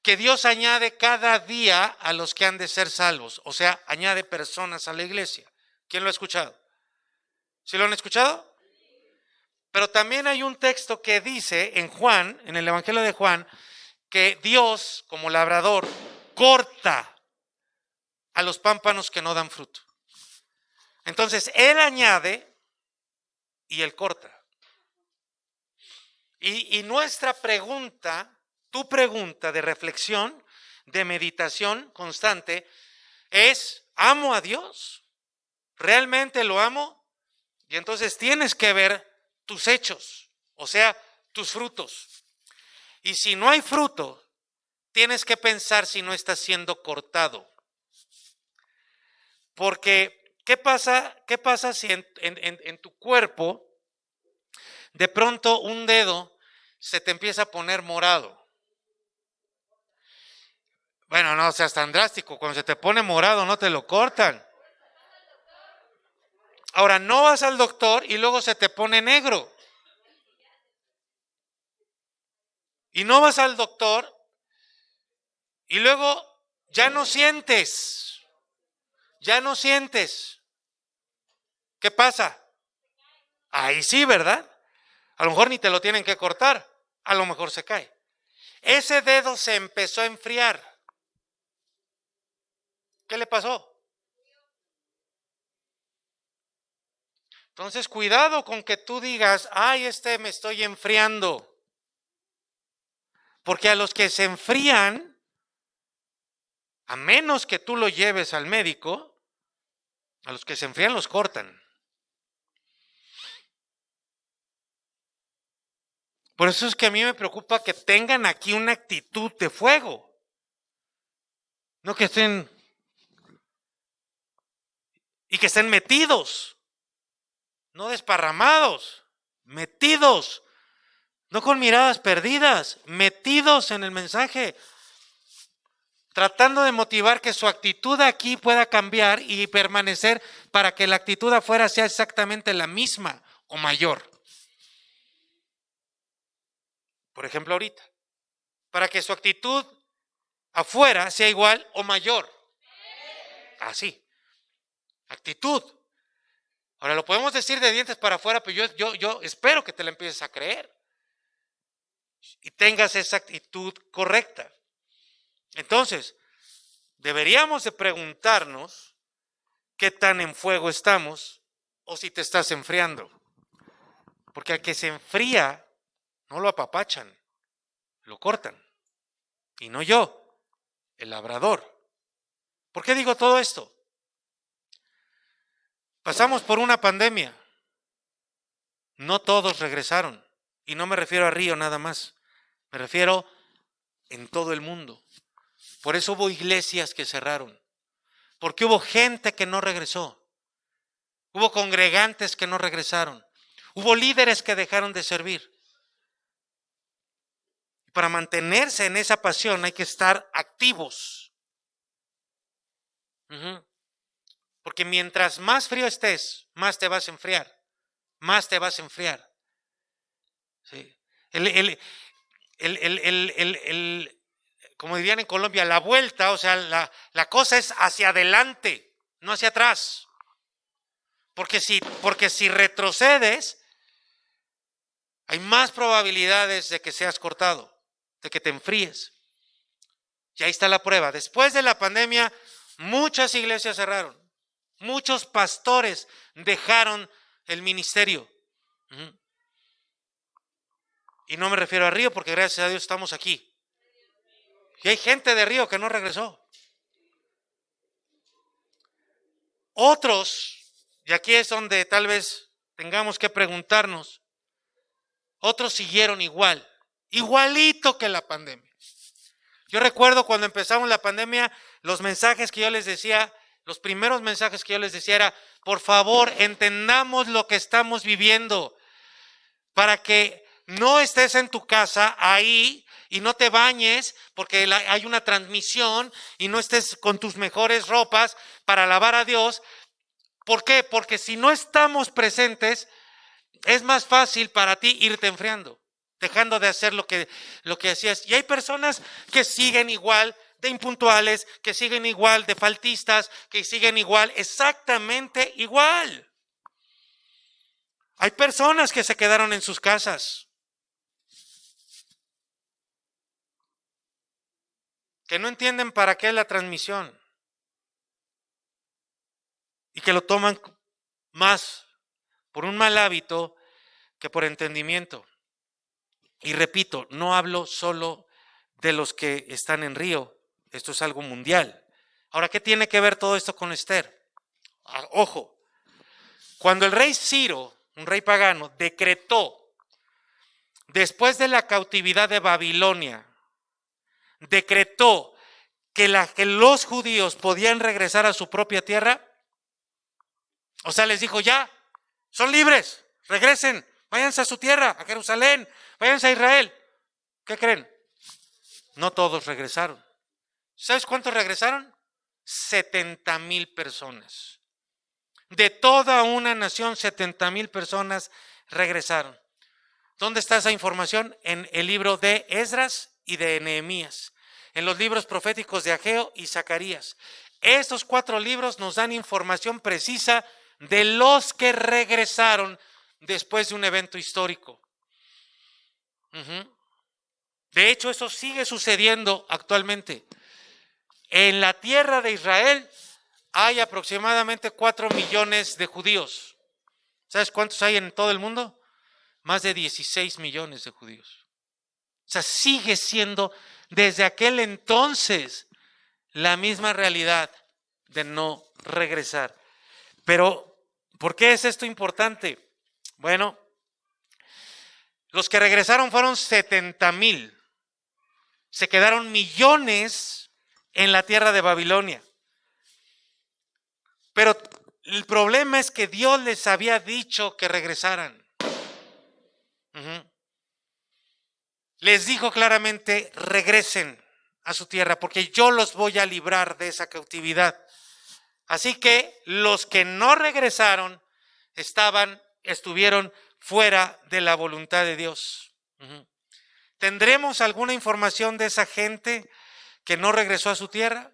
Speaker 1: que Dios añade cada día a los que han de ser salvos. O sea, añade personas a la iglesia. ¿Quién lo ha escuchado? ¿Sí lo han escuchado? Pero también hay un texto que dice en Juan, en el Evangelio de Juan, que Dios, como labrador, corta a los pámpanos que no dan fruto. Entonces, Él añade y Él corta. Y nuestra pregunta, tu pregunta de reflexión, de meditación constante, es, ¿amo a Dios? ¿Realmente lo amo? Y entonces tienes que ver tus hechos, o sea, tus frutos. Y si no hay fruto, tienes que pensar si no estás siendo cortado. Porque, ¿qué pasa si en tu cuerpo de pronto un dedo se te empieza a poner morado? Bueno, no seas tan drástico, cuando se te pone morado no te lo cortan. Ahora, no vas al doctor y luego se te pone negro. Y no vas al doctor y luego ya no sientes. Ya no sientes. ¿Qué pasa? Ahí sí, ¿verdad? A lo mejor ni te lo tienen que cortar. A lo mejor se cae. Ese dedo se empezó a enfriar. ¿Qué le pasó? Entonces, cuidado con que tú digas, ay, me estoy enfriando. Porque a los que se enfrían, a menos que tú lo lleves al médico, a los que se enfrían los cortan. Por eso es que a mí me preocupa que tengan aquí una actitud de fuego. No que estén y que estén metidos, no desparramados, metidos, no con miradas perdidas, metidos en el mensaje, tratando de motivar que su actitud aquí pueda cambiar y permanecer para que la actitud afuera sea exactamente la misma o mayor. Por ejemplo, ahorita, para que su actitud afuera sea igual o mayor. Así. Actitud. Ahora lo podemos decir de dientes para afuera, pero yo espero que te la empieces a creer y tengas esa actitud correcta. Entonces, deberíamos de preguntarnos qué tan en fuego estamos o si te estás enfriando. Porque al que se enfría, no lo apapachan, lo cortan. Y no yo, el labrador. ¿Por qué digo todo esto? Pasamos por una pandemia. No todos regresaron. Y no me refiero a Río nada más. Me refiero en todo el mundo. Por eso hubo iglesias que cerraron. Porque hubo gente que no regresó. Hubo congregantes que no regresaron. Hubo líderes que dejaron de servir. Para mantenerse en esa pasión hay que estar activos. Porque mientras más frío estés, más te vas a enfriar. Más te vas a enfriar. ¿Sí? Como dirían en Colombia, la vuelta, o sea, la cosa es hacia adelante, no hacia atrás. Porque si retrocedes, hay más probabilidades de que seas cortado, de que te enfríes. Y ahí está la prueba. Después de la pandemia, muchas iglesias cerraron. Muchos pastores dejaron el ministerio. Y no me refiero a Río, porque gracias a Dios estamos aquí. Y hay gente de Río que no regresó. Otros, y aquí es donde tal vez tengamos que preguntarnos, otros siguieron igualito que la pandemia. Yo recuerdo cuando empezamos la pandemia, los mensajes que yo les decía, los primeros mensajes que yo les decía era, por favor, entendamos lo que estamos viviendo, para que no estés en tu casa ahí y no te bañes porque hay una transmisión y no estés con tus mejores ropas para alabar a Dios. ¿Por qué? Porque si no estamos presentes, es más fácil para ti irte enfriando, dejando de hacer lo que hacías. Y hay personas que siguen igual de impuntuales, que siguen igual de faltistas, que siguen igual, exactamente igual. Hay personas que se quedaron en sus casas, que no entienden para qué es la transmisión y que lo toman más por un mal hábito que por entendimiento. Y repito, no hablo solo de los que están en Río, esto es algo mundial. Ahora, ¿qué tiene que ver todo esto con Esther? Ojo, cuando el rey Ciro, un rey pagano, decretó, después de la cautividad de Babilonia, decretó que los judíos podían regresar a su propia tierra, o sea, les dijo, ya, son libres, regresen, váyanse a su tierra, a Jerusalén, váyanse a Israel. ¿Qué creen? No todos regresaron. ¿Sabes cuántos regresaron? 70,000 personas. De toda una nación, 70,000 personas regresaron. ¿Dónde está esa información? En el libro de Esdras y de Nehemías, en los libros proféticos de Ageo y Zacarías. Estos 4 libros nos dan información precisa de los que regresaron después de un evento histórico. De hecho, eso sigue sucediendo actualmente. En la tierra de Israel hay aproximadamente 4 millones de judíos. ¿Sabes cuántos hay en todo el mundo? Más de 16 millones de judíos. O sea, sigue siendo desde aquel entonces la misma realidad de no regresar. Pero, ¿por qué es esto importante? Bueno, los que regresaron fueron 70,000. Se quedaron millones en la tierra de Babilonia. Pero el problema es que Dios les había dicho que regresaran. Les dijo claramente, regresen a su tierra porque yo los voy a librar de esa cautividad. Así que los que no regresaron estuvieron fuera de la voluntad de Dios. ¿Tendremos alguna información de esa gente que no regresó a su tierra?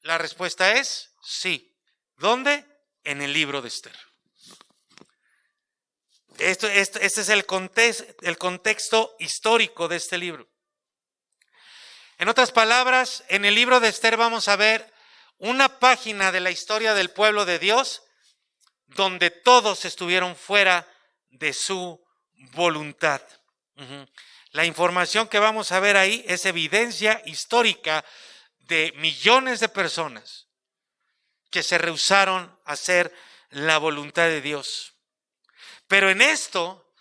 Speaker 1: La respuesta es sí. ¿Dónde? En el libro de Esther. Este es el contexto histórico de este libro. En otras palabras, en el libro de Esther vamos a ver una página de la historia del pueblo de Dios donde todos estuvieron fuera de su voluntad. La información que vamos a ver ahí es evidencia histórica de millones de personas que se rehusaron a hacer la voluntad de Dios. Pero en esto,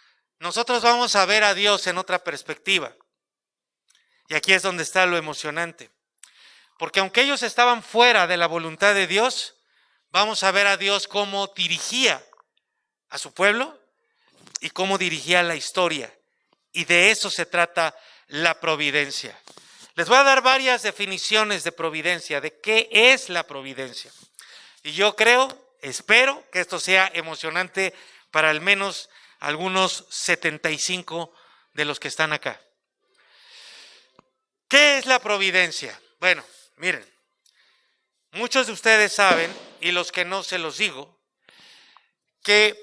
Speaker 1: nosotros vamos a ver a Dios en otra perspectiva. Y aquí es donde está lo emocionante. Porque aunque ellos estaban fuera de la voluntad de Dios, vamos a ver a Dios cómo dirigía a su pueblo y cómo dirigía la historia. Y de eso se trata la providencia. Les voy a dar varias definiciones de providencia, de qué es la providencia. Y yo espero que esto sea emocionante para al menos algunos 75 de los que están acá. ¿Qué es la providencia? Bueno, miren, muchos de ustedes saben, y los que no se los digo, que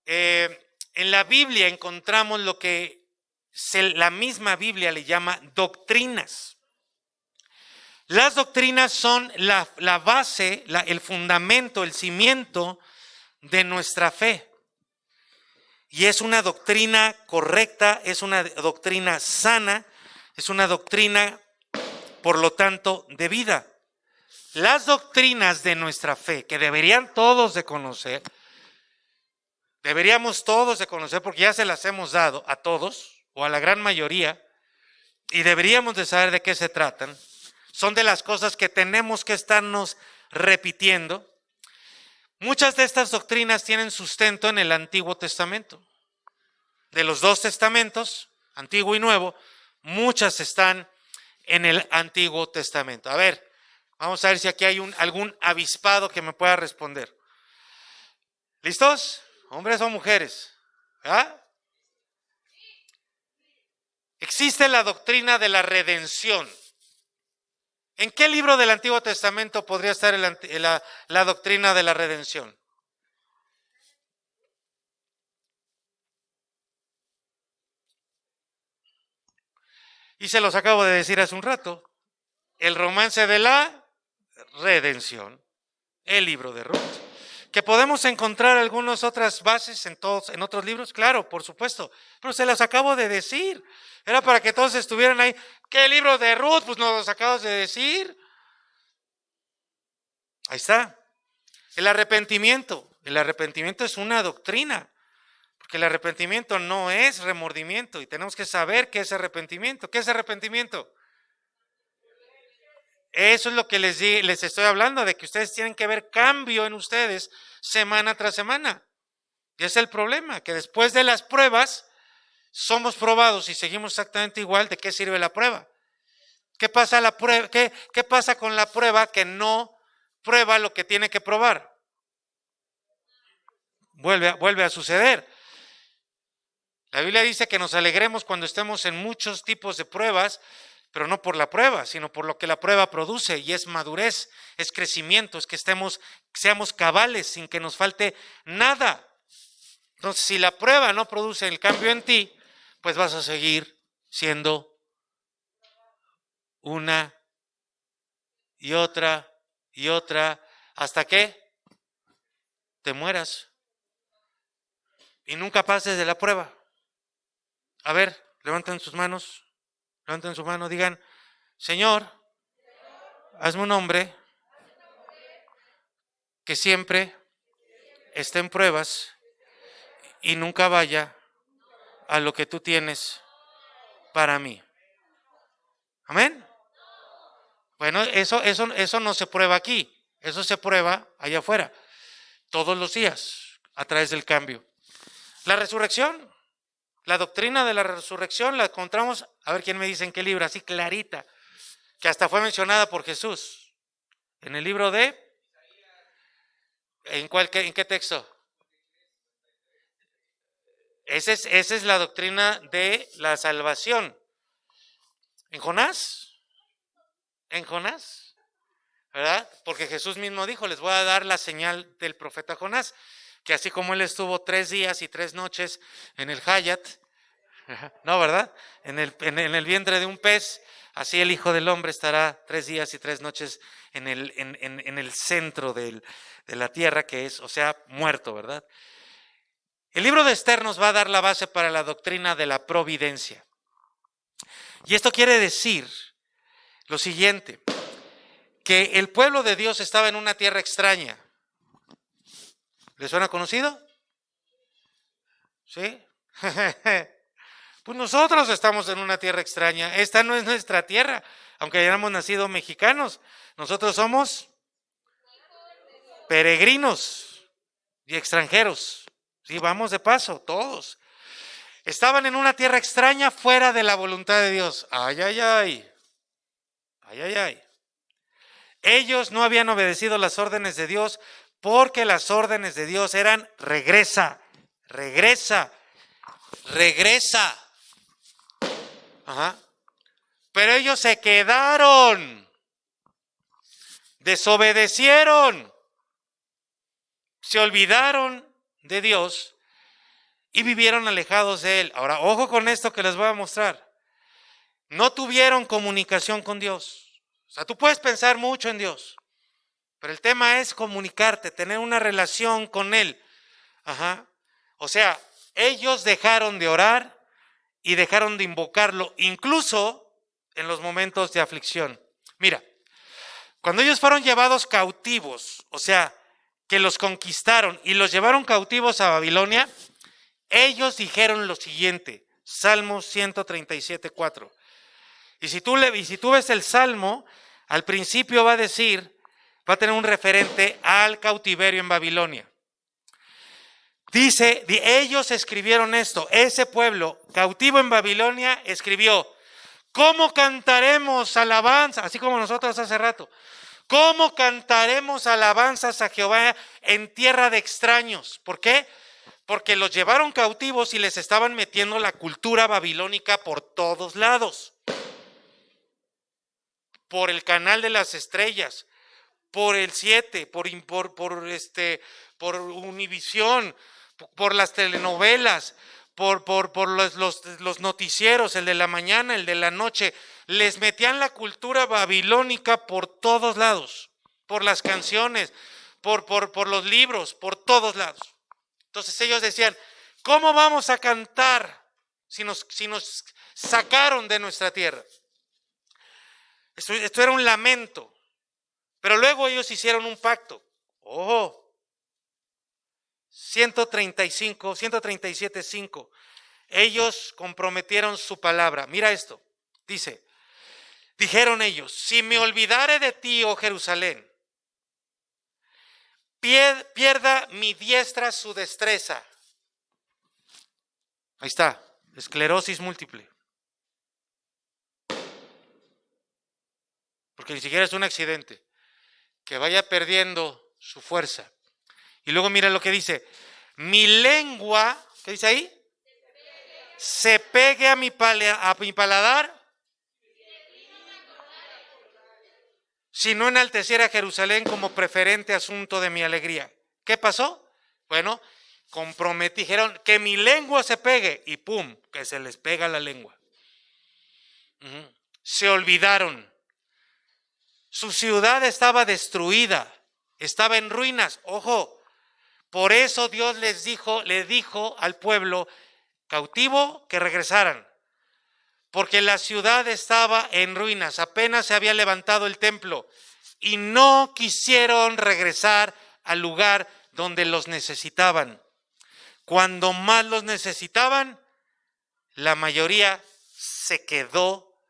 Speaker 1: en la Biblia encontramos lo que la misma Biblia le llama doctrinas. Las doctrinas son la base, el fundamento, el cimiento de nuestra fe. Y es una doctrina correcta, es una doctrina sana, es una doctrina, por lo tanto, de vida. Las doctrinas de nuestra fe, que deberíamos todos de conocer porque ya se las hemos dado a todos, o a la gran mayoría, y deberíamos de saber de qué se tratan, son de las cosas que tenemos que estarnos repitiendo. Muchas de estas doctrinas tienen sustento en el Antiguo Testamento. De los dos testamentos, Antiguo y Nuevo, muchas están en el Antiguo Testamento. A ver, vamos a ver si aquí hay algún avispado que me pueda responder. ¿Listos? ¿Hombres o mujeres? ¿Ah? Existe la doctrina de la redención. ¿En qué libro del Antiguo Testamento podría estar la doctrina de la redención? Y se los acabo de decir hace un rato. El romance de la redención. El libro de Ruth. ¿Que podemos encontrar algunas otras bases en otros libros? Claro, por supuesto. Pero se las acabo de decir. Era para que todos estuvieran ahí. ¿Qué libro de Ruth? Pues nos los acabas de decir. Ahí está. El arrepentimiento. El arrepentimiento es una doctrina. Porque el arrepentimiento no es remordimiento. Y tenemos que saber qué es arrepentimiento. ¿Qué es arrepentimiento? Eso es lo que les estoy hablando, de que ustedes tienen que ver cambio en ustedes semana tras semana. Y ese es el problema, que después de las pruebas somos probados y seguimos exactamente igual. ¿De qué sirve la prueba? ¿Qué pasa con la prueba que no prueba lo que tiene que probar? Vuelve a suceder. La Biblia dice que nos alegremos cuando estemos en muchos tipos de pruebas, pero no por la prueba, sino por lo que la prueba produce, y es madurez, es crecimiento, es que seamos cabales sin que nos falte nada. Entonces, si la prueba no produce el cambio en ti, pues vas a seguir siendo una y otra, hasta que te mueras y nunca pases de la prueba. A ver, levanten sus manos. Levanten su mano, digan: Señor, hazme un hombre que siempre esté en pruebas y nunca vaya a lo que tú tienes para mí. ¿Amén? Bueno, eso no se prueba aquí, eso se prueba allá afuera, todos los días, a través del cambio. La resurrección. La doctrina de la resurrección la encontramos, a ver quién me dice en qué libro, así clarita, que hasta fue mencionada por Jesús. En el libro de... ¿En qué texto? Esa es la doctrina de la salvación. ¿En Jonás? ¿En Jonás? ¿Verdad? Porque Jesús mismo dijo: les voy a dar la señal del profeta Jonás, que así como él estuvo 3 días y 3 noches en el Hayat, no, ¿verdad? En el vientre de un pez, así el Hijo del Hombre estará 3 días y 3 noches en el centro de la tierra, que es, o sea, muerto, ¿verdad? El libro de Esther nos va a dar la base para la doctrina de la providencia. Y esto quiere decir lo siguiente, que el pueblo de Dios estaba en una tierra extraña. ¿Les suena conocido? ¿Sí? Pues nosotros estamos en una tierra extraña. Esta no es nuestra tierra, aunque hayamos nacido mexicanos. Nosotros somos peregrinos y extranjeros. Sí, vamos de paso, todos. Estaban en una tierra extraña, fuera de la voluntad de Dios. Ay, ay, ay. Ay, ay, ay. Ellos no habían obedecido las órdenes de Dios, porque las órdenes de Dios eran: regresa, regresa, regresa. Ajá. Pero ellos se quedaron, desobedecieron, se olvidaron de Dios y vivieron alejados de Él. Ahora, ojo con esto que les voy a mostrar. No tuvieron comunicación con Dios. O sea, tú puedes pensar mucho en Dios, pero el tema es comunicarte, tener una relación con Él. Ajá. O sea, ellos dejaron de orar y dejaron de invocarlo, incluso en los momentos de aflicción. Mira, cuando ellos fueron llevados cautivos, o sea, que los conquistaron y los llevaron cautivos a Babilonia, ellos dijeron lo siguiente, Salmo 137:4. Y si tú ves el Salmo, Al principio va a tener un referente al cautiverio en Babilonia. Dice, ellos escribieron esto, ese pueblo cautivo en Babilonia escribió, ¿cómo cantaremos alabanza? Así como nosotros hace rato. ¿Cómo cantaremos alabanzas a Jehová en tierra de extraños? ¿Por qué? Porque los llevaron cautivos y les estaban metiendo la cultura babilónica por todos lados. Por el canal de las estrellas, por el 7, por Univisión, por las telenovelas, por los noticieros, el de la mañana, el de la noche. Les metían la cultura babilónica por todos lados, por las canciones, por los libros, por todos lados. Entonces ellos decían, ¿cómo vamos a cantar si nos sacaron de nuestra tierra? Esto era un lamento. Pero luego ellos hicieron un pacto. 137:5. Ellos comprometieron su palabra. Mira esto. Dijeron ellos, si me olvidare de ti, oh Jerusalén, pierda mi diestra su destreza. Ahí está, esclerosis múltiple. Porque ni siquiera es un accidente. Que vaya perdiendo su fuerza. Y luego mira lo que dice. Mi lengua, ¿qué dice ahí? Se pegue a mi paladar. Si no enalteciera a Jerusalén como preferente asunto de mi alegría. ¿Qué pasó? Bueno, dijeron que mi lengua se pegue. Y pum, que se les pega la lengua. Se olvidaron. Su ciudad estaba destruida, estaba en ruinas. Ojo, por eso Dios le dijo al pueblo cautivo que regresaran, porque la ciudad estaba en ruinas, apenas se había levantado el templo y no quisieron regresar al lugar donde los necesitaban. Cuando más los necesitaban, la mayoría se quedó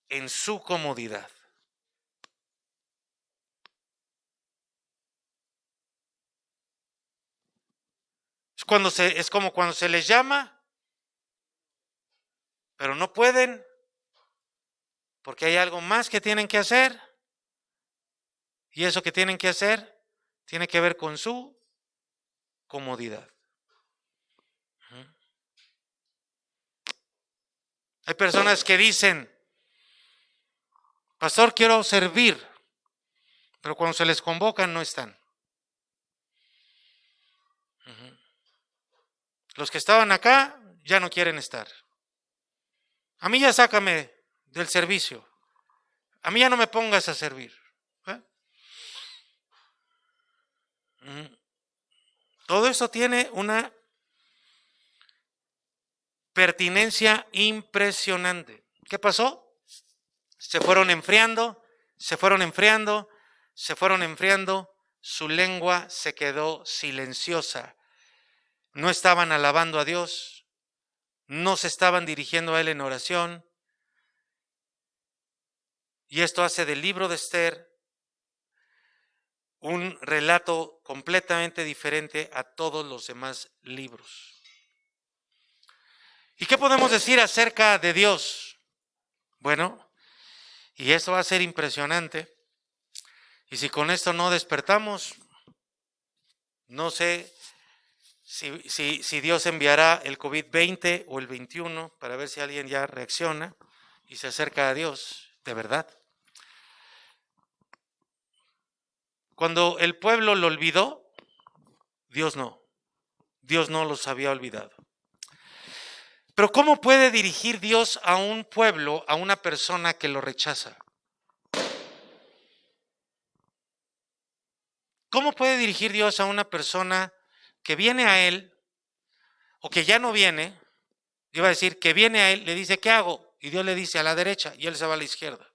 Speaker 1: en su comodidad. Es como cuando se les llama, pero no pueden, porque hay algo más que tienen que hacer, y eso que tienen que hacer tiene que ver con su comodidad. Hay personas que dicen, pastor, quiero servir, pero cuando se les convocan no están. Los que estaban acá ya no quieren estar. A mí ya sácame del servicio. A mí ya no me pongas a servir. Todo eso tiene una pertinencia impresionante. ¿Qué pasó? Se fueron enfriando. Su lengua se quedó silenciosa. No estaban alabando a Dios, no se estaban dirigiendo a Él en oración. Y esto hace del libro de Esther un relato completamente diferente a todos los demás libros. ¿Y qué podemos decir acerca de Dios? Bueno, y esto va a ser impresionante. Y si con esto no despertamos, no sé si Dios enviará el COVID-20 o el 21 para ver si alguien ya reacciona y se acerca a Dios de verdad. Cuando el pueblo lo olvidó, Dios no los había olvidado. Pero ¿cómo puede dirigir Dios a un pueblo, a una persona que lo rechaza? ¿Cómo puede dirigir Dios a una persona que viene a Él o que ya no viene? Iba a decir que viene a Él, le dice, ¿qué hago? Y Dios le dice a la derecha y Él se va a la izquierda.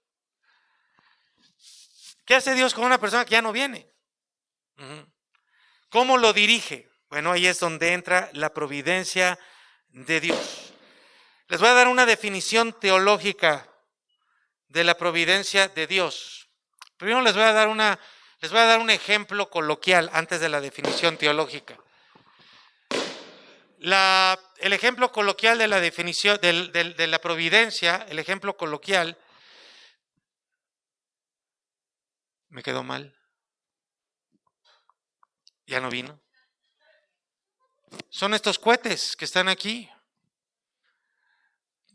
Speaker 1: ¿Qué hace Dios con una persona que ya no viene? ¿Cómo lo dirige? Bueno, ahí es donde entra la providencia de Dios. Les voy a dar una definición teológica de la providencia de Dios. Primero les voy a dar un ejemplo coloquial antes de la definición teológica. El ejemplo coloquial de la definición de la providencia, el ejemplo coloquial, me quedó mal. Ya no vino. Son estos cohetes que están aquí.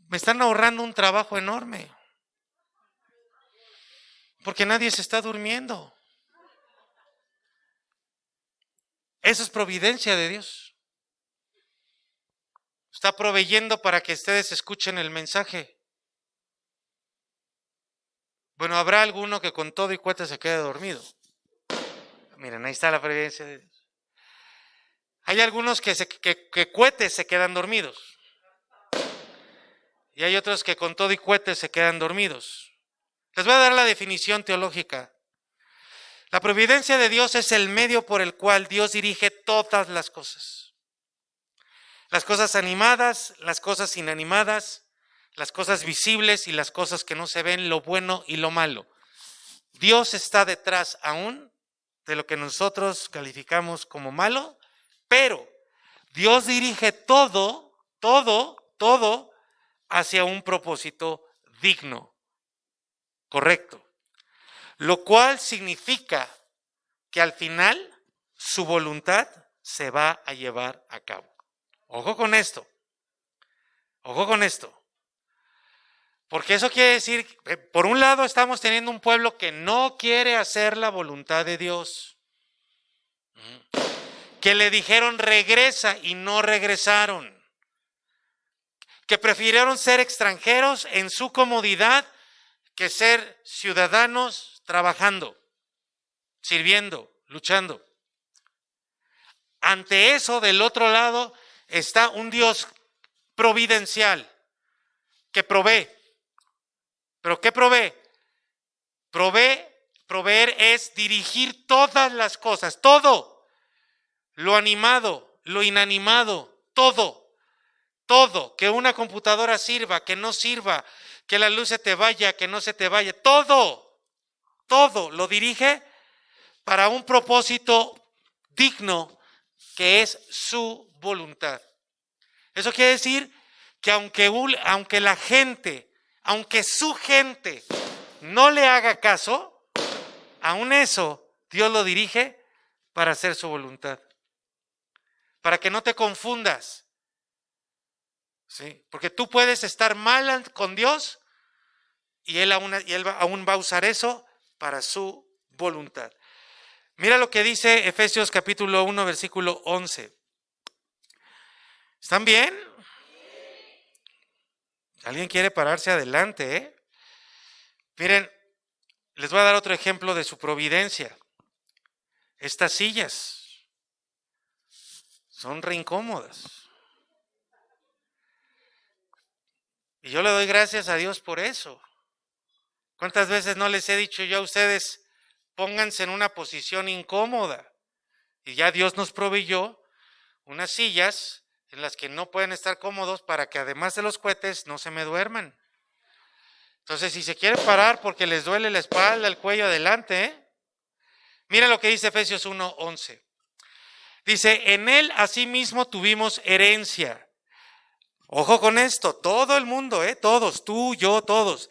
Speaker 1: Me están ahorrando un trabajo enorme. Porque nadie se está durmiendo. Eso es providencia de Dios. Está proveyendo para que ustedes escuchen el mensaje. Bueno, habrá alguno que con todo y cohete se quede dormido. Miren, ahí está la providencia de Dios. Hay algunos que cohetes se quedan dormidos. Y hay otros que con todo y cohetes se quedan dormidos. Les voy a dar la definición teológica. La providencia de Dios es el medio por el cual Dios dirige todas las cosas. Las cosas animadas, las cosas inanimadas, las cosas visibles y las cosas que no se ven, lo bueno y lo malo. Dios está detrás aún de lo que nosotros calificamos como malo, pero Dios dirige todo hacia un propósito digno, correcto. Lo cual significa que al final su voluntad se va a llevar a cabo. Ojo con esto. Ojo con esto. Porque eso quiere decir, por un lado estamos teniendo un pueblo que no quiere hacer la voluntad de Dios. Que le dijeron regresa y no regresaron. Que prefirieron ser extranjeros en su comodidad que ser ciudadanos trabajando, sirviendo, luchando. Ante eso, del otro lado, está un Dios providencial que provee. ¿Pero qué provee? Proveer es dirigir todas las cosas, todo, lo animado, lo inanimado, todo, que una computadora sirva, que no sirva, que la luz se te vaya, que no se te vaya, todo lo dirige para un propósito digno que es su voluntad. Eso quiere decir que aunque la gente, aunque su gente no le haga caso, aún eso Dios lo dirige para hacer su voluntad. Para que no te confundas. ¿Sí? Porque tú puedes estar mal con Dios y Él aún va a usar eso para su voluntad. Mira lo que dice Efesios capítulo 1, versículo 11. ¿Están bien? ¿Alguien quiere pararse adelante? Miren, les voy a dar otro ejemplo de su providencia. Estas sillas son re incómodas. Y yo le doy gracias a Dios por eso. ¿Cuántas veces no les he dicho yo a ustedes, pónganse en una posición incómoda? Y ya Dios nos proveyó unas sillas en las que no pueden estar cómodos para que además de los cohetes no se me duerman. Entonces, si se quieren parar porque les duele la espalda, el cuello, adelante. Mira lo que dice Efesios 1:11. Dice, en Él asimismo tuvimos herencia. Ojo con esto, todo el mundo, todos, tú, yo, todos.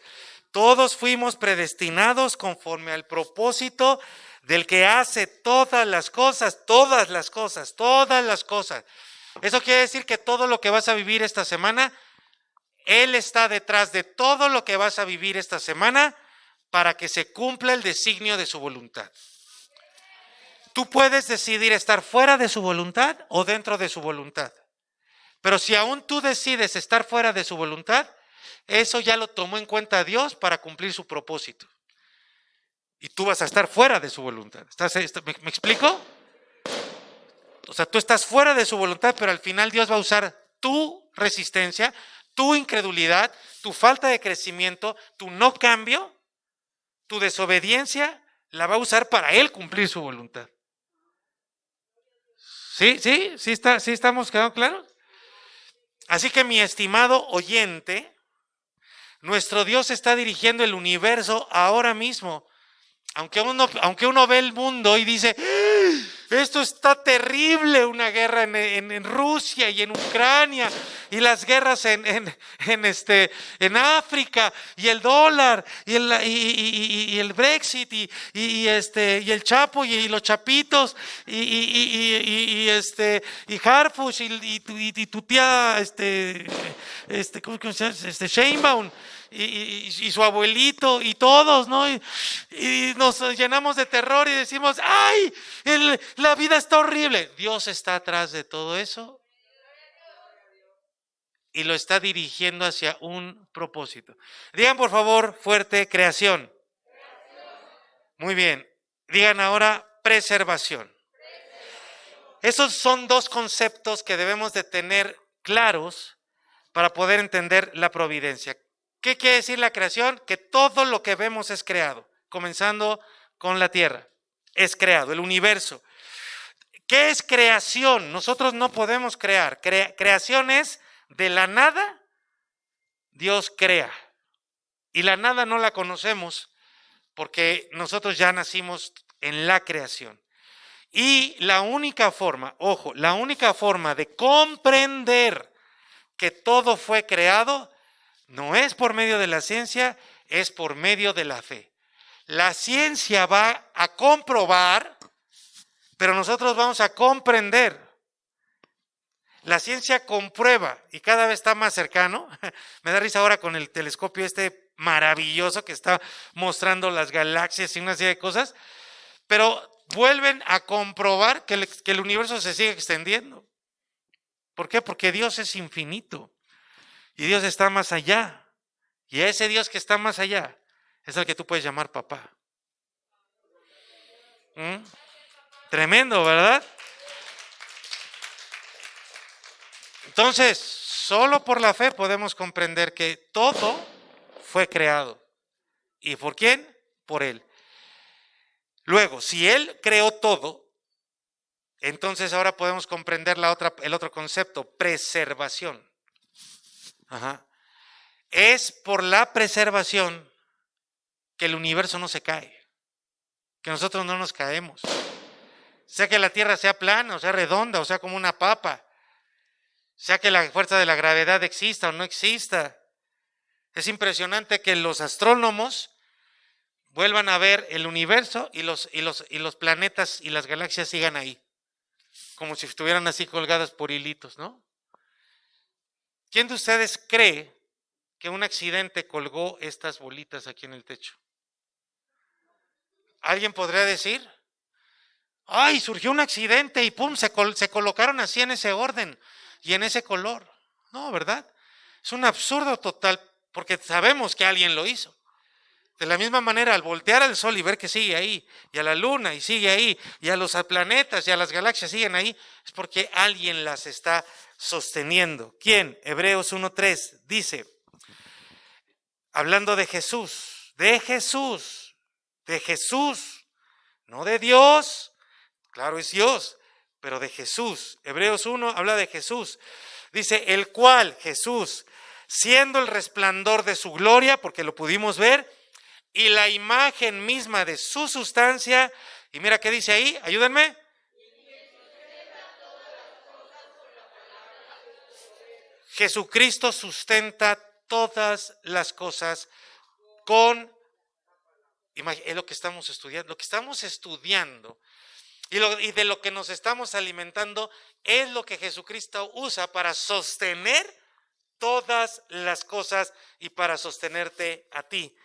Speaker 1: Todos fuimos predestinados conforme al propósito del que hace todas las cosas. Eso quiere decir que todo lo que vas a vivir esta semana, Él está detrás de todo lo que vas a vivir esta semana para que se cumpla el designio de su voluntad. Tú puedes decidir estar fuera de su voluntad o dentro de su voluntad. Pero si aún tú decides estar fuera de su voluntad, eso ya lo tomó en cuenta Dios para cumplir su propósito. Y tú vas a estar fuera de su voluntad. ¿Me explico? O sea, tú estás fuera de su voluntad, pero al final Dios va a usar tu resistencia, tu incredulidad, tu falta de crecimiento, tu no cambio, tu desobediencia, la va a usar para Él cumplir su voluntad. ¿Sí estamos quedando claros? Así que mi estimado oyente, nuestro Dios está dirigiendo el universo ahora mismo Aunque uno ve el mundo y dice, esto está terrible, una guerra en Rusia y en Ucrania, y las guerras en África, y el dólar, y el Brexit, y el Chapo, y los Chapitos, y Harfuch, y tu tía, ¿cómo se llama? Sheinbaum, y su abuelito, y todos, ¿no? Y nos llenamos de terror y decimos, ¡ay! La vida está horrible. Dios está atrás de todo eso y lo está dirigiendo hacia un propósito. Digan por favor fuerte, creación. Muy bien. Digan ahora preservación. Esos son dos conceptos que debemos de tener claros para poder entender la providencia. ¿Qué quiere decir la creación? Que todo lo que vemos es creado, comenzando con la tierra. Es creado, el universo. ¿Qué es creación? Nosotros no podemos crear. Creación es de la nada, Dios crea. Y la nada no la conocemos porque nosotros ya nacimos en la creación. Y la única forma, ojo, la única forma de comprender que todo fue creado no es por medio de la ciencia, es por medio de la fe. La ciencia va a comprobar, pero nosotros vamos a comprender. La ciencia comprueba y cada vez está más cercano. Me da risa ahora con el telescopio maravilloso que está mostrando las galaxias y una serie de cosas, pero vuelven a comprobar que el universo se sigue extendiendo. ¿Por qué? Porque Dios es infinito y Dios está más allá. Y ese Dios que está más allá es el que tú puedes llamar papá. Tremendo, ¿verdad? Entonces, solo por la fe podemos comprender que todo fue creado. ¿Y por quién? Por Él. Luego, si Él creó todo, entonces ahora podemos comprender el otro concepto, preservación. Es por la preservación que el universo no se cae, que nosotros no nos caemos. Sea que la Tierra sea plana, o sea redonda, o sea como una papa. Sea que la fuerza de la gravedad exista o no exista. Es impresionante que los astrónomos vuelvan a ver el universo y los planetas y las galaxias sigan ahí, como si estuvieran así colgadas por hilitos, ¿no? ¿Quién de ustedes cree que un accidente colgó estas bolitas aquí en el techo? ¿Alguien podría decir? ¡Ay, surgió un accidente y pum, se colocaron así en ese orden y en ese color! No, ¿verdad? Es un absurdo total porque sabemos que alguien lo hizo. De la misma manera, al voltear al sol y ver que sigue ahí, y a la luna y sigue ahí, y a los planetas y a las galaxias siguen ahí, es porque alguien las está sosteniendo. ¿Quién? Hebreos 1:3 dice, hablando de Jesús, no de Dios, claro es Dios, pero de Jesús. Hebreos 1 habla de Jesús. Dice, el cual, Jesús, siendo el resplandor de su gloria, porque lo pudimos ver, y la imagen misma de su sustancia, y mira qué dice ahí, ayúdenme. Jesucristo sustenta todas las cosas con, es lo que estamos estudiando, y de lo que nos estamos alimentando es lo que Jesucristo usa para sostener todas las cosas y para sostenerte a ti.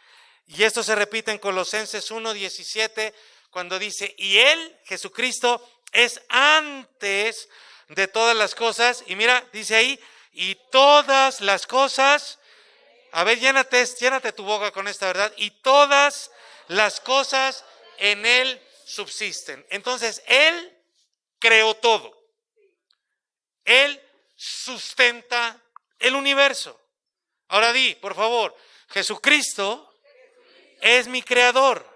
Speaker 1: Y esto se repite en Colosenses 1:17 cuando dice, y Él, Jesucristo, es antes de todas las cosas. Y mira, dice ahí, y todas las cosas, a ver, llénate tu boca con esta verdad, y todas las cosas en Él subsisten. Entonces, Él creó todo. Él sustenta el universo. Ahora di, por favor, Jesucristo es mi creador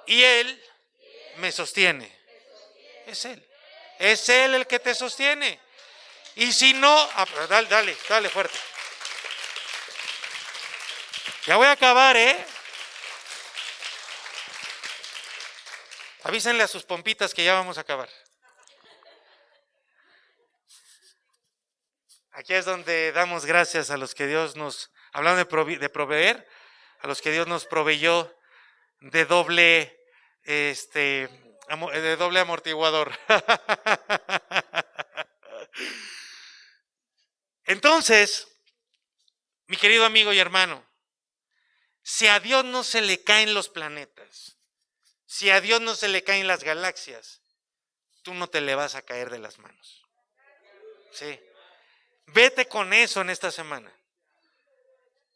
Speaker 1: y Él me sostiene. Es Él el que te sostiene. Y si no, dale fuerte. Ya voy a acabar, Avísenle a sus pompitas que ya vamos a acabar. Aquí es donde damos gracias a los que Dios nos, hablando de proveer, a los que Dios nos proveyó de doble, de doble amortiguador. Entonces, mi querido amigo y hermano, si a Dios no se le caen los planetas, si a Dios no se le caen las galaxias, tú no te le vas a caer de las manos. Sí. Vete con eso en esta semana,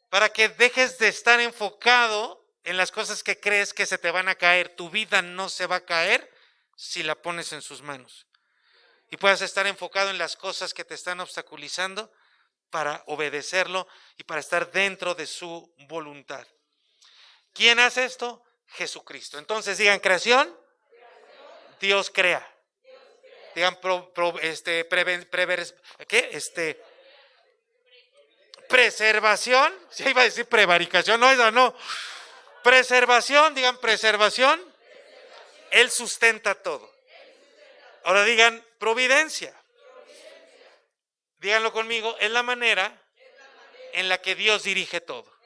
Speaker 1: para que dejes de estar enfocado en las cosas que crees que se te van a caer. Tu vida no se va a caer si la pones en sus manos. Y puedas estar enfocado en las cosas que te están obstaculizando para obedecerlo y para estar dentro de su voluntad. ¿Quién hace esto? Jesucristo. Entonces digan creación, Dios crea. Digan preservación. Sí, iba a decir prevaricación, no, esa no. Preservación, digan preservación. Él sustenta todo. Ahora digan providencia. Díganlo conmigo, es la manera en la que Dios dirige todo.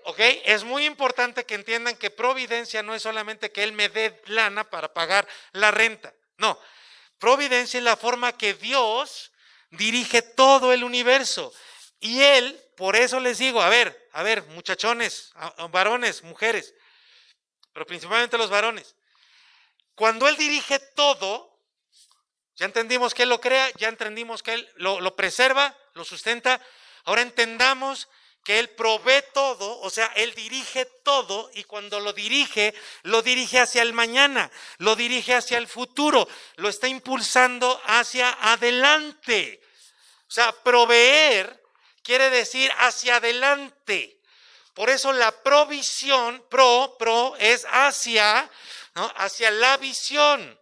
Speaker 1: ¿Ok? Es muy importante que entiendan que providencia no es solamente que Él me dé lana para pagar la renta. No, providencia es la forma que Dios dirige todo el universo. Y Él, por eso les digo, a ver, muchachones, varones, mujeres, pero principalmente los varones. Cuando Él dirige todo, ya entendimos que Él lo crea, ya entendimos que Él lo preserva, lo sustenta. Ahora entendamos que Él provee todo, o sea, Él dirige todo, y cuando lo dirige hacia el mañana, lo dirige hacia el futuro, lo está impulsando hacia adelante. O sea, proveer quiere decir hacia adelante. Por eso la provisión, pro es hacia, ¿no? Hacia la visión.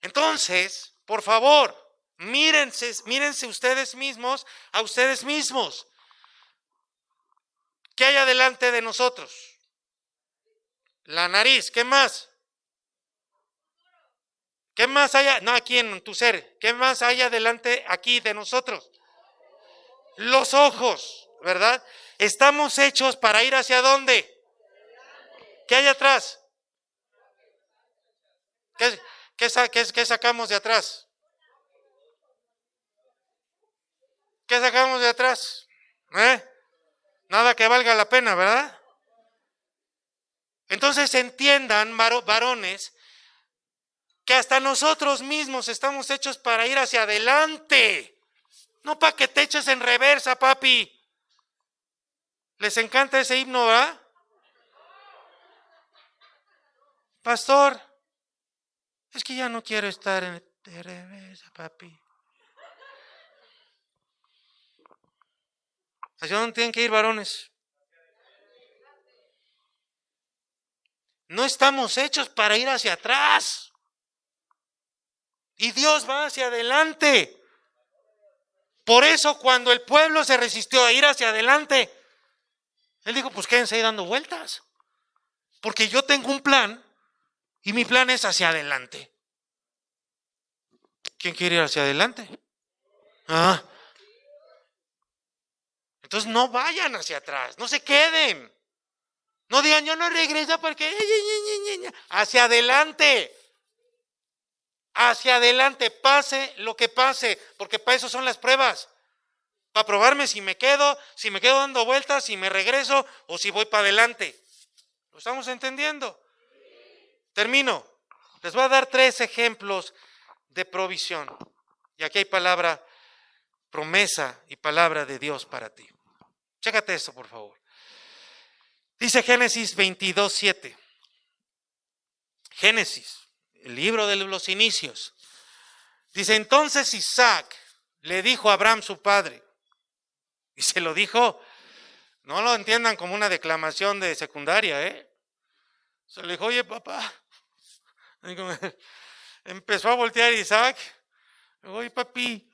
Speaker 1: Entonces, por favor, mírense ustedes mismos, a ustedes mismos. ¿Qué hay adelante de nosotros? La nariz, ¿qué más? ¿Qué más hay? No, aquí en tu ser. ¿Qué más hay adelante aquí de nosotros? Los ojos, ¿verdad? Estamos hechos para ir hacia dónde. ¿Qué hay atrás? ¿Qué sacamos de atrás? ¿Qué sacamos de atrás? Nada que valga la pena, ¿verdad? Entonces entiendan, varones, que hasta nosotros mismos estamos hechos para ir hacia adelante. No para que te eches en reversa, papi. ¿Les encanta ese himno, verdad? Pastor, es que ya no quiero estar en reversa, papi. ¿Hacia dónde tienen que ir, varones? No estamos hechos para ir hacia atrás. Y Dios va hacia adelante. Por eso cuando el pueblo se resistió a ir hacia adelante, Él dijo, pues quédense ahí dando vueltas. Porque yo tengo un plan y mi plan es hacia adelante. ¿Quién quiere ir hacia adelante? Entonces no vayan hacia atrás, no se queden. No digan, yo no regreso porque... Hacia adelante. Hacia adelante, pase lo que pase, porque para eso son las pruebas. Para probarme si me quedo dando vueltas, si me regreso o si voy para adelante. ¿Lo estamos entendiendo? Termino. Les voy a dar 3 ejemplos de provisión. Y aquí hay palabra, promesa y palabra de Dios para ti. Chécate esto, por favor. Dice Génesis 22:7. Génesis, el libro de los inicios. Dice, entonces Isaac le dijo a Abraham su padre, y se lo dijo, no lo entiendan como una declamación de secundaria, se le dijo, oye papá, empezó a voltear Isaac, oye papi,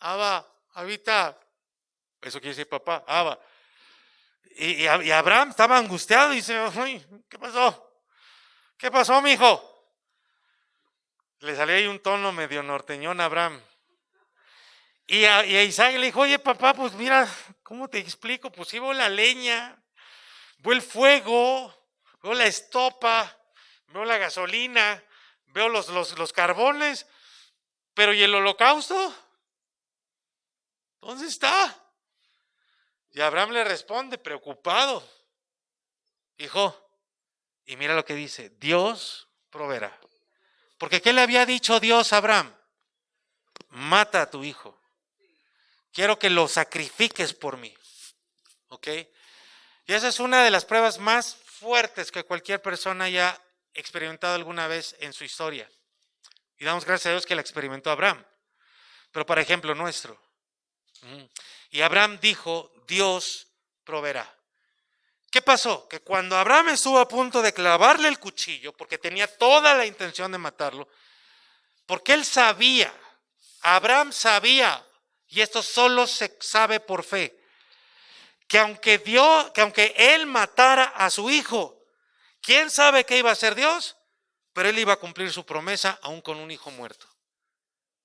Speaker 1: Abba, Abita, eso quiere decir papá, Abba. Y Abraham estaba angustiado y dice, uy, ¿qué pasó? ¿Qué pasó, mijo? Le salió ahí un tono medio norteñón a Abraham. Y a Isaac le dijo, oye papá, pues mira, ¿cómo te explico? Pues sí veo la leña, veo el fuego, veo la estopa, veo la gasolina, veo los carbones, pero ¿y el holocausto? ¿Dónde está? Y Abraham le responde, preocupado, hijo, y mira lo que dice, Dios proveerá. Porque ¿qué le había dicho Dios a Abraham? Mata a tu hijo. Quiero que lo sacrifiques por mí. ¿Ok? Y esa es una de las pruebas más fuertes que cualquier persona haya experimentado alguna vez en su historia. Y damos gracias a Dios que la experimentó Abraham. Pero por ejemplo nuestro. Y Abraham dijo, Dios proveerá. ¿Qué pasó? Que cuando Abraham estuvo a punto de clavarle el cuchillo, porque tenía toda la intención de matarlo, porque él sabía, Abraham sabía, y esto solo se sabe por fe, que aunque él matara a su hijo, ¿quién sabe qué iba a hacer Dios? Pero él iba a cumplir su promesa aún con un hijo muerto.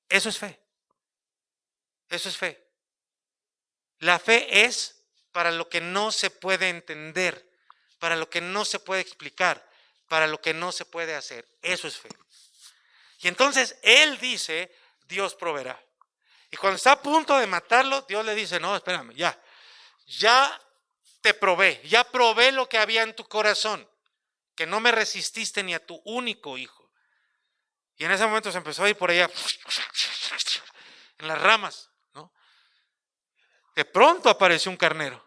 Speaker 1: Eso es fe. Eso es fe. La fe es para lo que no se puede entender, para lo que no se puede explicar, para lo que no se puede hacer. Eso es fe. Y entonces él dice, Dios proveerá. Y cuando está a punto de matarlo, Dios le dice, no, espérame, ya te probé, ya probé lo que había en tu corazón, que no me resististe ni a tu único hijo. Y en ese momento se empezó a ir por allá, en las ramas, ¿no? De pronto apareció un carnero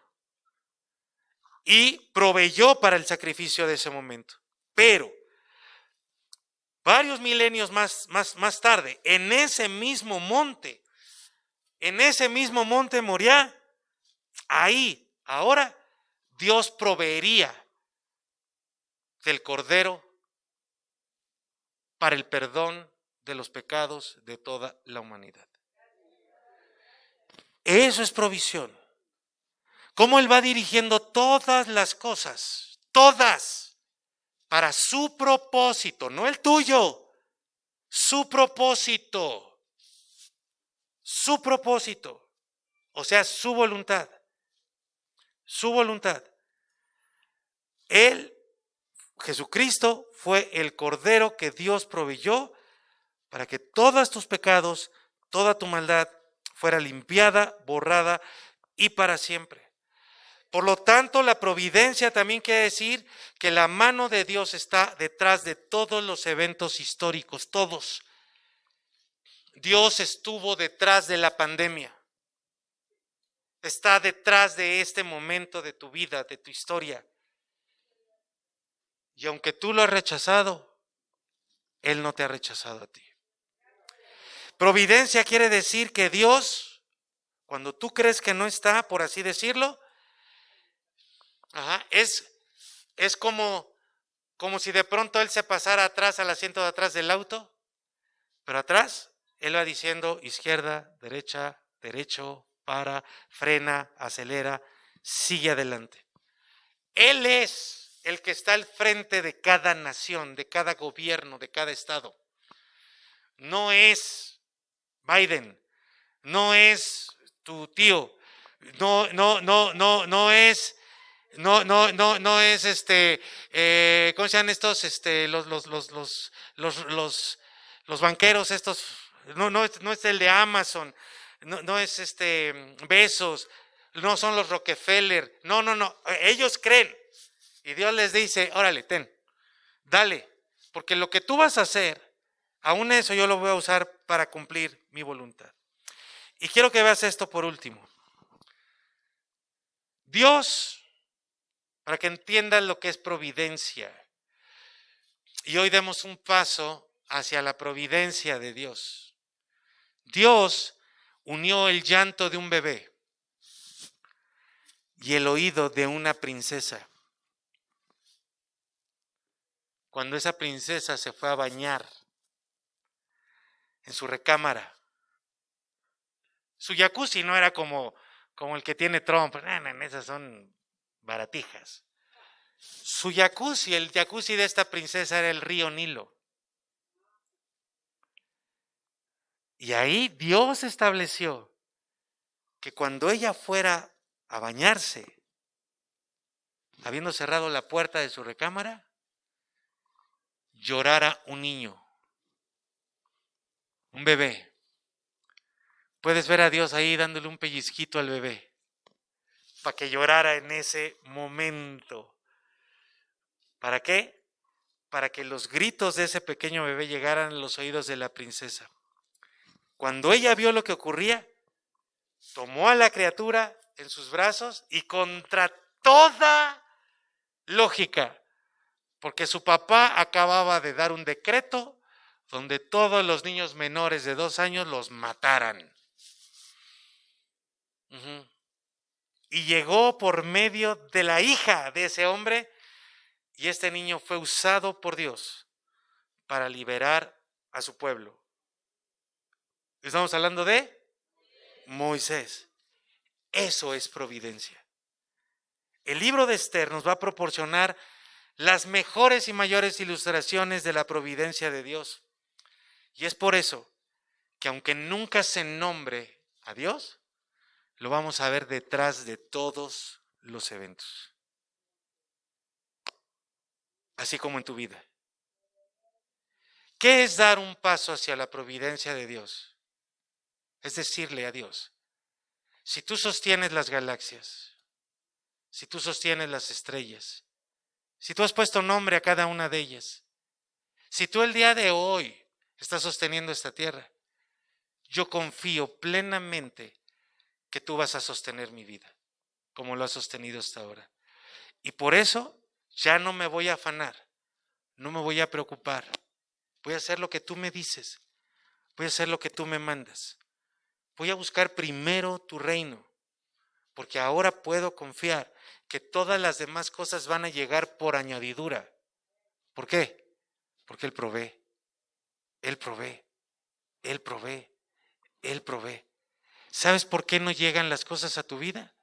Speaker 1: y proveyó para el sacrificio de ese momento. Pero varios milenios más tarde, en ese mismo monte Moriah, ahí, ahora, Dios proveería del cordero para el perdón de los pecados de toda la humanidad. Eso es provisión. Cómo Él va dirigiendo todas las cosas, todas, para su propósito, no el tuyo, su propósito, o sea, su voluntad. Él, Jesucristo, fue el cordero que Dios proveyó para que todos tus pecados, toda tu maldad fuera limpiada, borrada y para siempre. Por lo tanto, la providencia también quiere decir que la mano de Dios está detrás de todos los eventos históricos, todos. Dios estuvo detrás de la pandemia. Está detrás de este momento de tu vida, de tu historia. Y aunque tú lo has rechazado, Él no te ha rechazado a ti. Providencia quiere decir que Dios, cuando tú crees que no está, por así decirlo, es como si de pronto Él se pasara atrás al asiento de atrás del auto, pero atrás Él va diciendo izquierda, derecha, derecho, para, frena, acelera, sigue adelante. Él es el que está al frente de cada nación, de cada gobierno, de cada estado. No es Biden, no es tu tío, no es, no es ¿cómo se llaman estos? Los banqueros estos, no es el de Amazon, no es Bezos, no son los Rockefeller, no, ellos creen. Y Dios les dice, órale, dale, porque lo que tú vas a hacer, aún eso yo lo voy a usar para cumplir mi voluntad. Y quiero que veas esto por último. Dios, para que entiendas lo que es providencia, y hoy demos un paso hacia la providencia de Dios. Dios unió el llanto de un bebé y el oído de una princesa. Cuando esa princesa se fue a bañar en su recámara, su jacuzzi no era como el que tiene Trump, esas son baratijas. Su jacuzzi, el jacuzzi de esta princesa era el río Nilo. Y ahí Dios estableció que cuando ella fuera a bañarse, habiendo cerrado la puerta de su recámara, llorara un niño, un bebé. Puedes ver a Dios ahí dándole un pellizquito al bebé para que llorara en ese momento. ¿Para qué? Para que los gritos de ese pequeño bebé llegaran a los oídos de la princesa. Cuando ella vio lo que ocurría, tomó a la criatura en sus brazos y contra toda lógica, porque su papá acababa de dar un decreto donde todos los niños menores de 2 años los mataran. Y llegó por medio de la hija de ese hombre, y este niño fue usado por Dios para liberar a su pueblo. Estamos hablando de Moisés. Eso es providencia. El libro de Esther nos va a proporcionar las mejores y mayores ilustraciones de la providencia de Dios. Y es por eso que aunque nunca se nombre a Dios, lo vamos a ver detrás de todos los eventos. Así como en tu vida. ¿Qué es dar un paso hacia la providencia de Dios? Es decirle a Dios, si tú sostienes las galaxias, si tú sostienes las estrellas, si tú has puesto nombre a cada una de ellas, si tú el día de hoy estás sosteniendo esta tierra, yo confío plenamente que tú vas a sostener mi vida, como lo has sostenido hasta ahora. Y por eso ya no me voy a afanar, no me voy a preocupar. Voy a hacer lo que tú me dices, voy a hacer lo que tú me mandas. Voy a buscar primero tu reino, porque ahora puedo confiar que todas las demás cosas van a llegar por añadidura. ¿Por qué? Porque Él provee, Él provee, Él provee, Él provee. ¿Sabes por qué no llegan las cosas a tu vida?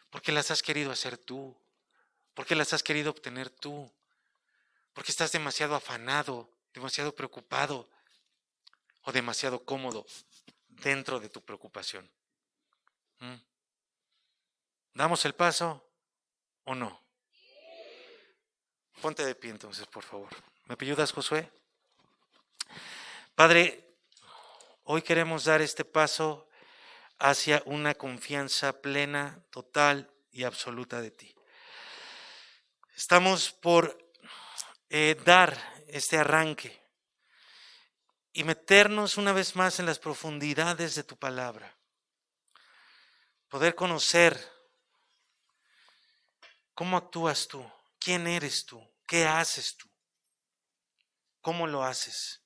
Speaker 1: Porque las has querido hacer tú, porque las has querido obtener tú, porque estás demasiado afanado, demasiado preocupado o demasiado cómodo dentro de tu preocupación. ¿Damos el paso o no? Ponte de pie entonces, por favor. ¿Me ayudas, Josué? Padre, hoy queremos dar este paso hacia una confianza plena, total y absoluta de ti. Estamos por dar este arranque y meternos una vez más en las profundidades de tu palabra. Poder conocer cómo actúas tú, quién eres tú, qué haces tú, cómo lo haces.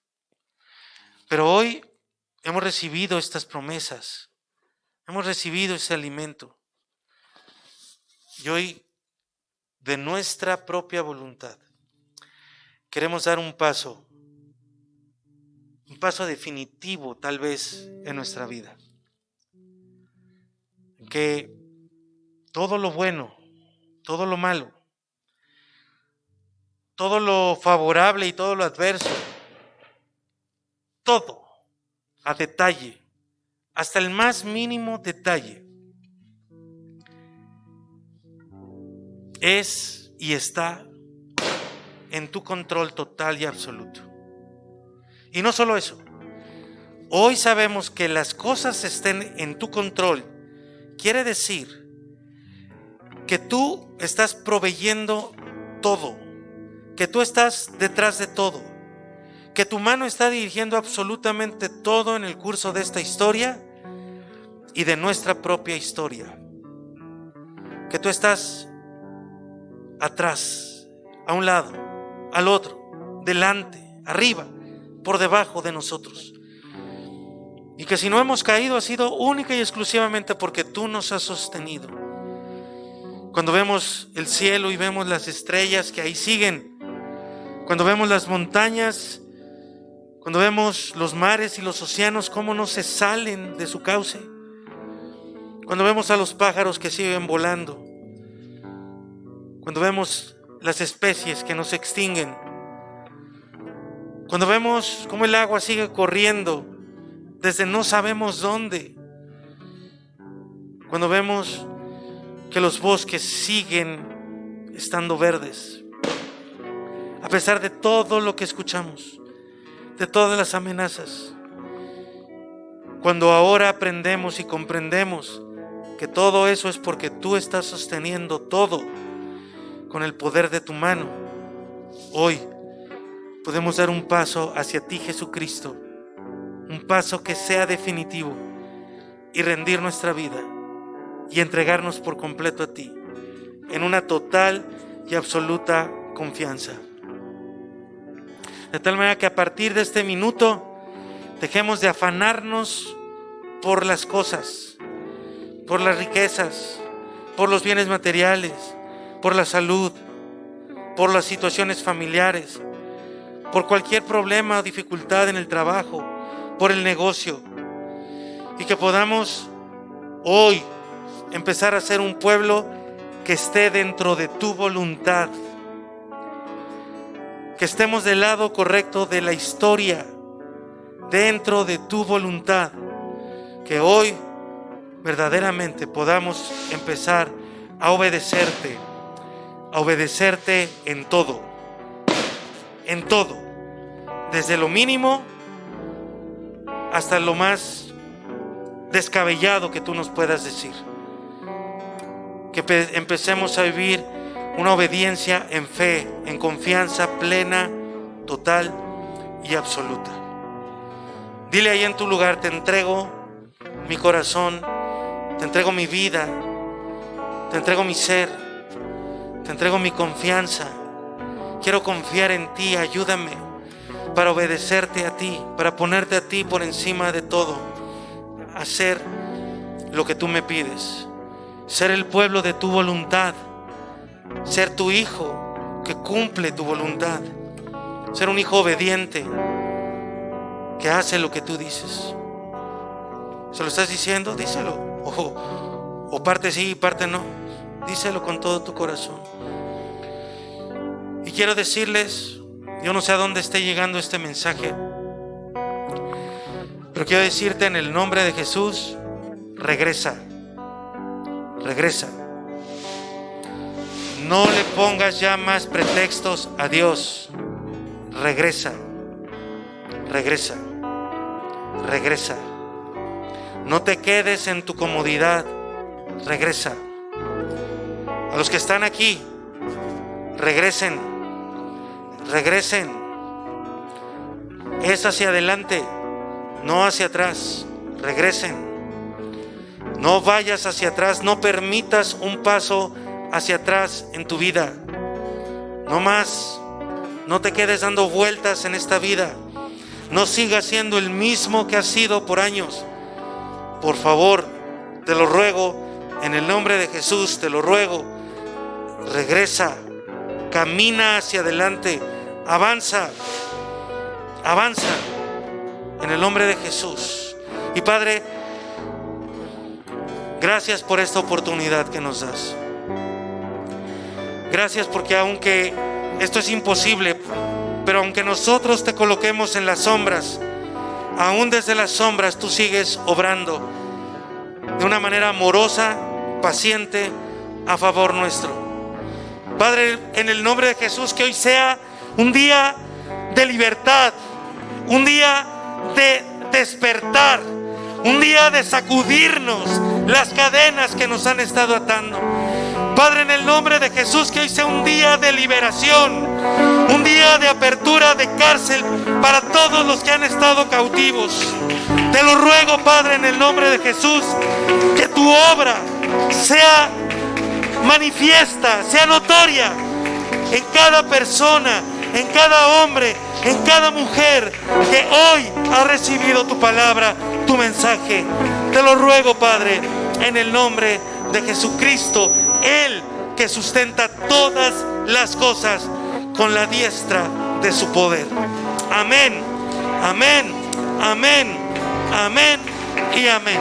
Speaker 1: Pero hoy hemos recibido estas promesas, hemos recibido ese alimento. Y hoy, de nuestra propia voluntad, queremos dar un paso definitivo tal vez en nuestra vida. Que todo lo bueno, todo lo malo, todo lo favorable y todo lo adverso, todo a detalle, hasta el más mínimo detalle, es y está en tu control total y absoluto. Y no solo eso, hoy sabemos que las cosas estén en tu control, quiere decir que tú estás proveyendo todo, que tú estás detrás de todo, que tu mano está dirigiendo absolutamente todo en el curso de esta historia y de nuestra propia historia, que tú estás atrás, a un lado, al otro, delante, arriba, por debajo de nosotros. Y que si no hemos caído ha sido única y exclusivamente porque tú nos has sostenido. Cuando vemos el cielo y vemos las estrellas que ahí siguen, cuando vemos las montañas, cuando vemos los mares y los océanos cómo no se salen de su cauce, cuando vemos a los pájaros que siguen volando, cuando vemos las especies que nos extinguen. Cuando vemos cómo el agua sigue corriendo desde no sabemos dónde. Cuando vemos que los bosques siguen estando verdes. A pesar de todo lo que escuchamos, de todas las amenazas. Cuando ahora aprendemos y comprendemos que todo eso es porque tú estás sosteniendo todo con el poder de tu mano, hoy podemos dar un paso hacia ti, Jesucristo, un paso que sea definitivo y rendir nuestra vida y entregarnos por completo a ti en una total y absoluta confianza. De tal manera que a partir de este minuto dejemos de afanarnos por las cosas, por las riquezas, por los bienes materiales, por la salud, por las situaciones familiares, por cualquier problema o dificultad en el trabajo, por el negocio, y que podamos hoy empezar a ser un pueblo que esté dentro de tu voluntad, que estemos del lado correcto de la historia, dentro de tu voluntad, que hoy verdaderamente podamos empezar a obedecerte en todo, desde lo mínimo hasta lo más descabellado que tú nos puedas decir. Que empecemos a vivir una obediencia en fe, en confianza plena, total y absoluta. Dile ahí en tu lugar: te entrego mi corazón, te entrego mi vida, te entrego mi ser, te entrego mi confianza. Quiero confiar en ti, ayúdame para obedecerte a ti, para ponerte a ti por encima de todo, hacer lo que tú me pides, ser el pueblo de tu voluntad, ser tu hijo que cumple tu voluntad, ser un hijo obediente que hace lo que tú dices. ¿Se lo estás diciendo? Díselo. O parte sí y parte no. Díselo con todo tu corazón. Y quiero decirles, yo no sé a dónde esté llegando este mensaje, pero quiero decirte en el nombre de Jesús: regresa. Regresa. No le pongas ya más pretextos a Dios. Regresa. Regresa. Regresa. No te quedes en tu comodidad. Regresa. A los que están aquí, regresen. Regresen. Es hacia adelante, no hacia atrás. Regresen. No vayas hacia atrás. No permitas un paso hacia atrás en tu vida. No más. No te quedes dando vueltas en esta vida. No sigas siendo el mismo que has sido por años. Por favor, te lo ruego, en el nombre de Jesús, te lo ruego. Regresa, camina hacia adelante, avanza, avanza, en el nombre de Jesús. Y Padre, gracias por esta oportunidad que nos das. Gracias porque aunque esto es imposible, pero aunque nosotros te coloquemos en las sombras, aún desde las sombras tú sigues obrando de una manera amorosa, paciente, a favor nuestro. Padre, en el nombre de Jesús, que hoy sea un día de libertad, un día de despertar, un día de sacudirnos las cadenas que nos han estado atando. Padre, en el nombre de Jesús, que hoy sea un día de liberación, un día de apertura de cárcel para todos los que han estado cautivos. Te lo ruego, Padre, en el nombre de Jesús, que tu obra sea manifiesta, sea notoria en cada persona, en cada hombre, en cada mujer que hoy ha recibido tu palabra, tu mensaje. Te lo ruego, Padre, en el nombre de Jesucristo, Él que sustenta todas las cosas con la diestra de su poder. Amén, amén, amén, amén y amén.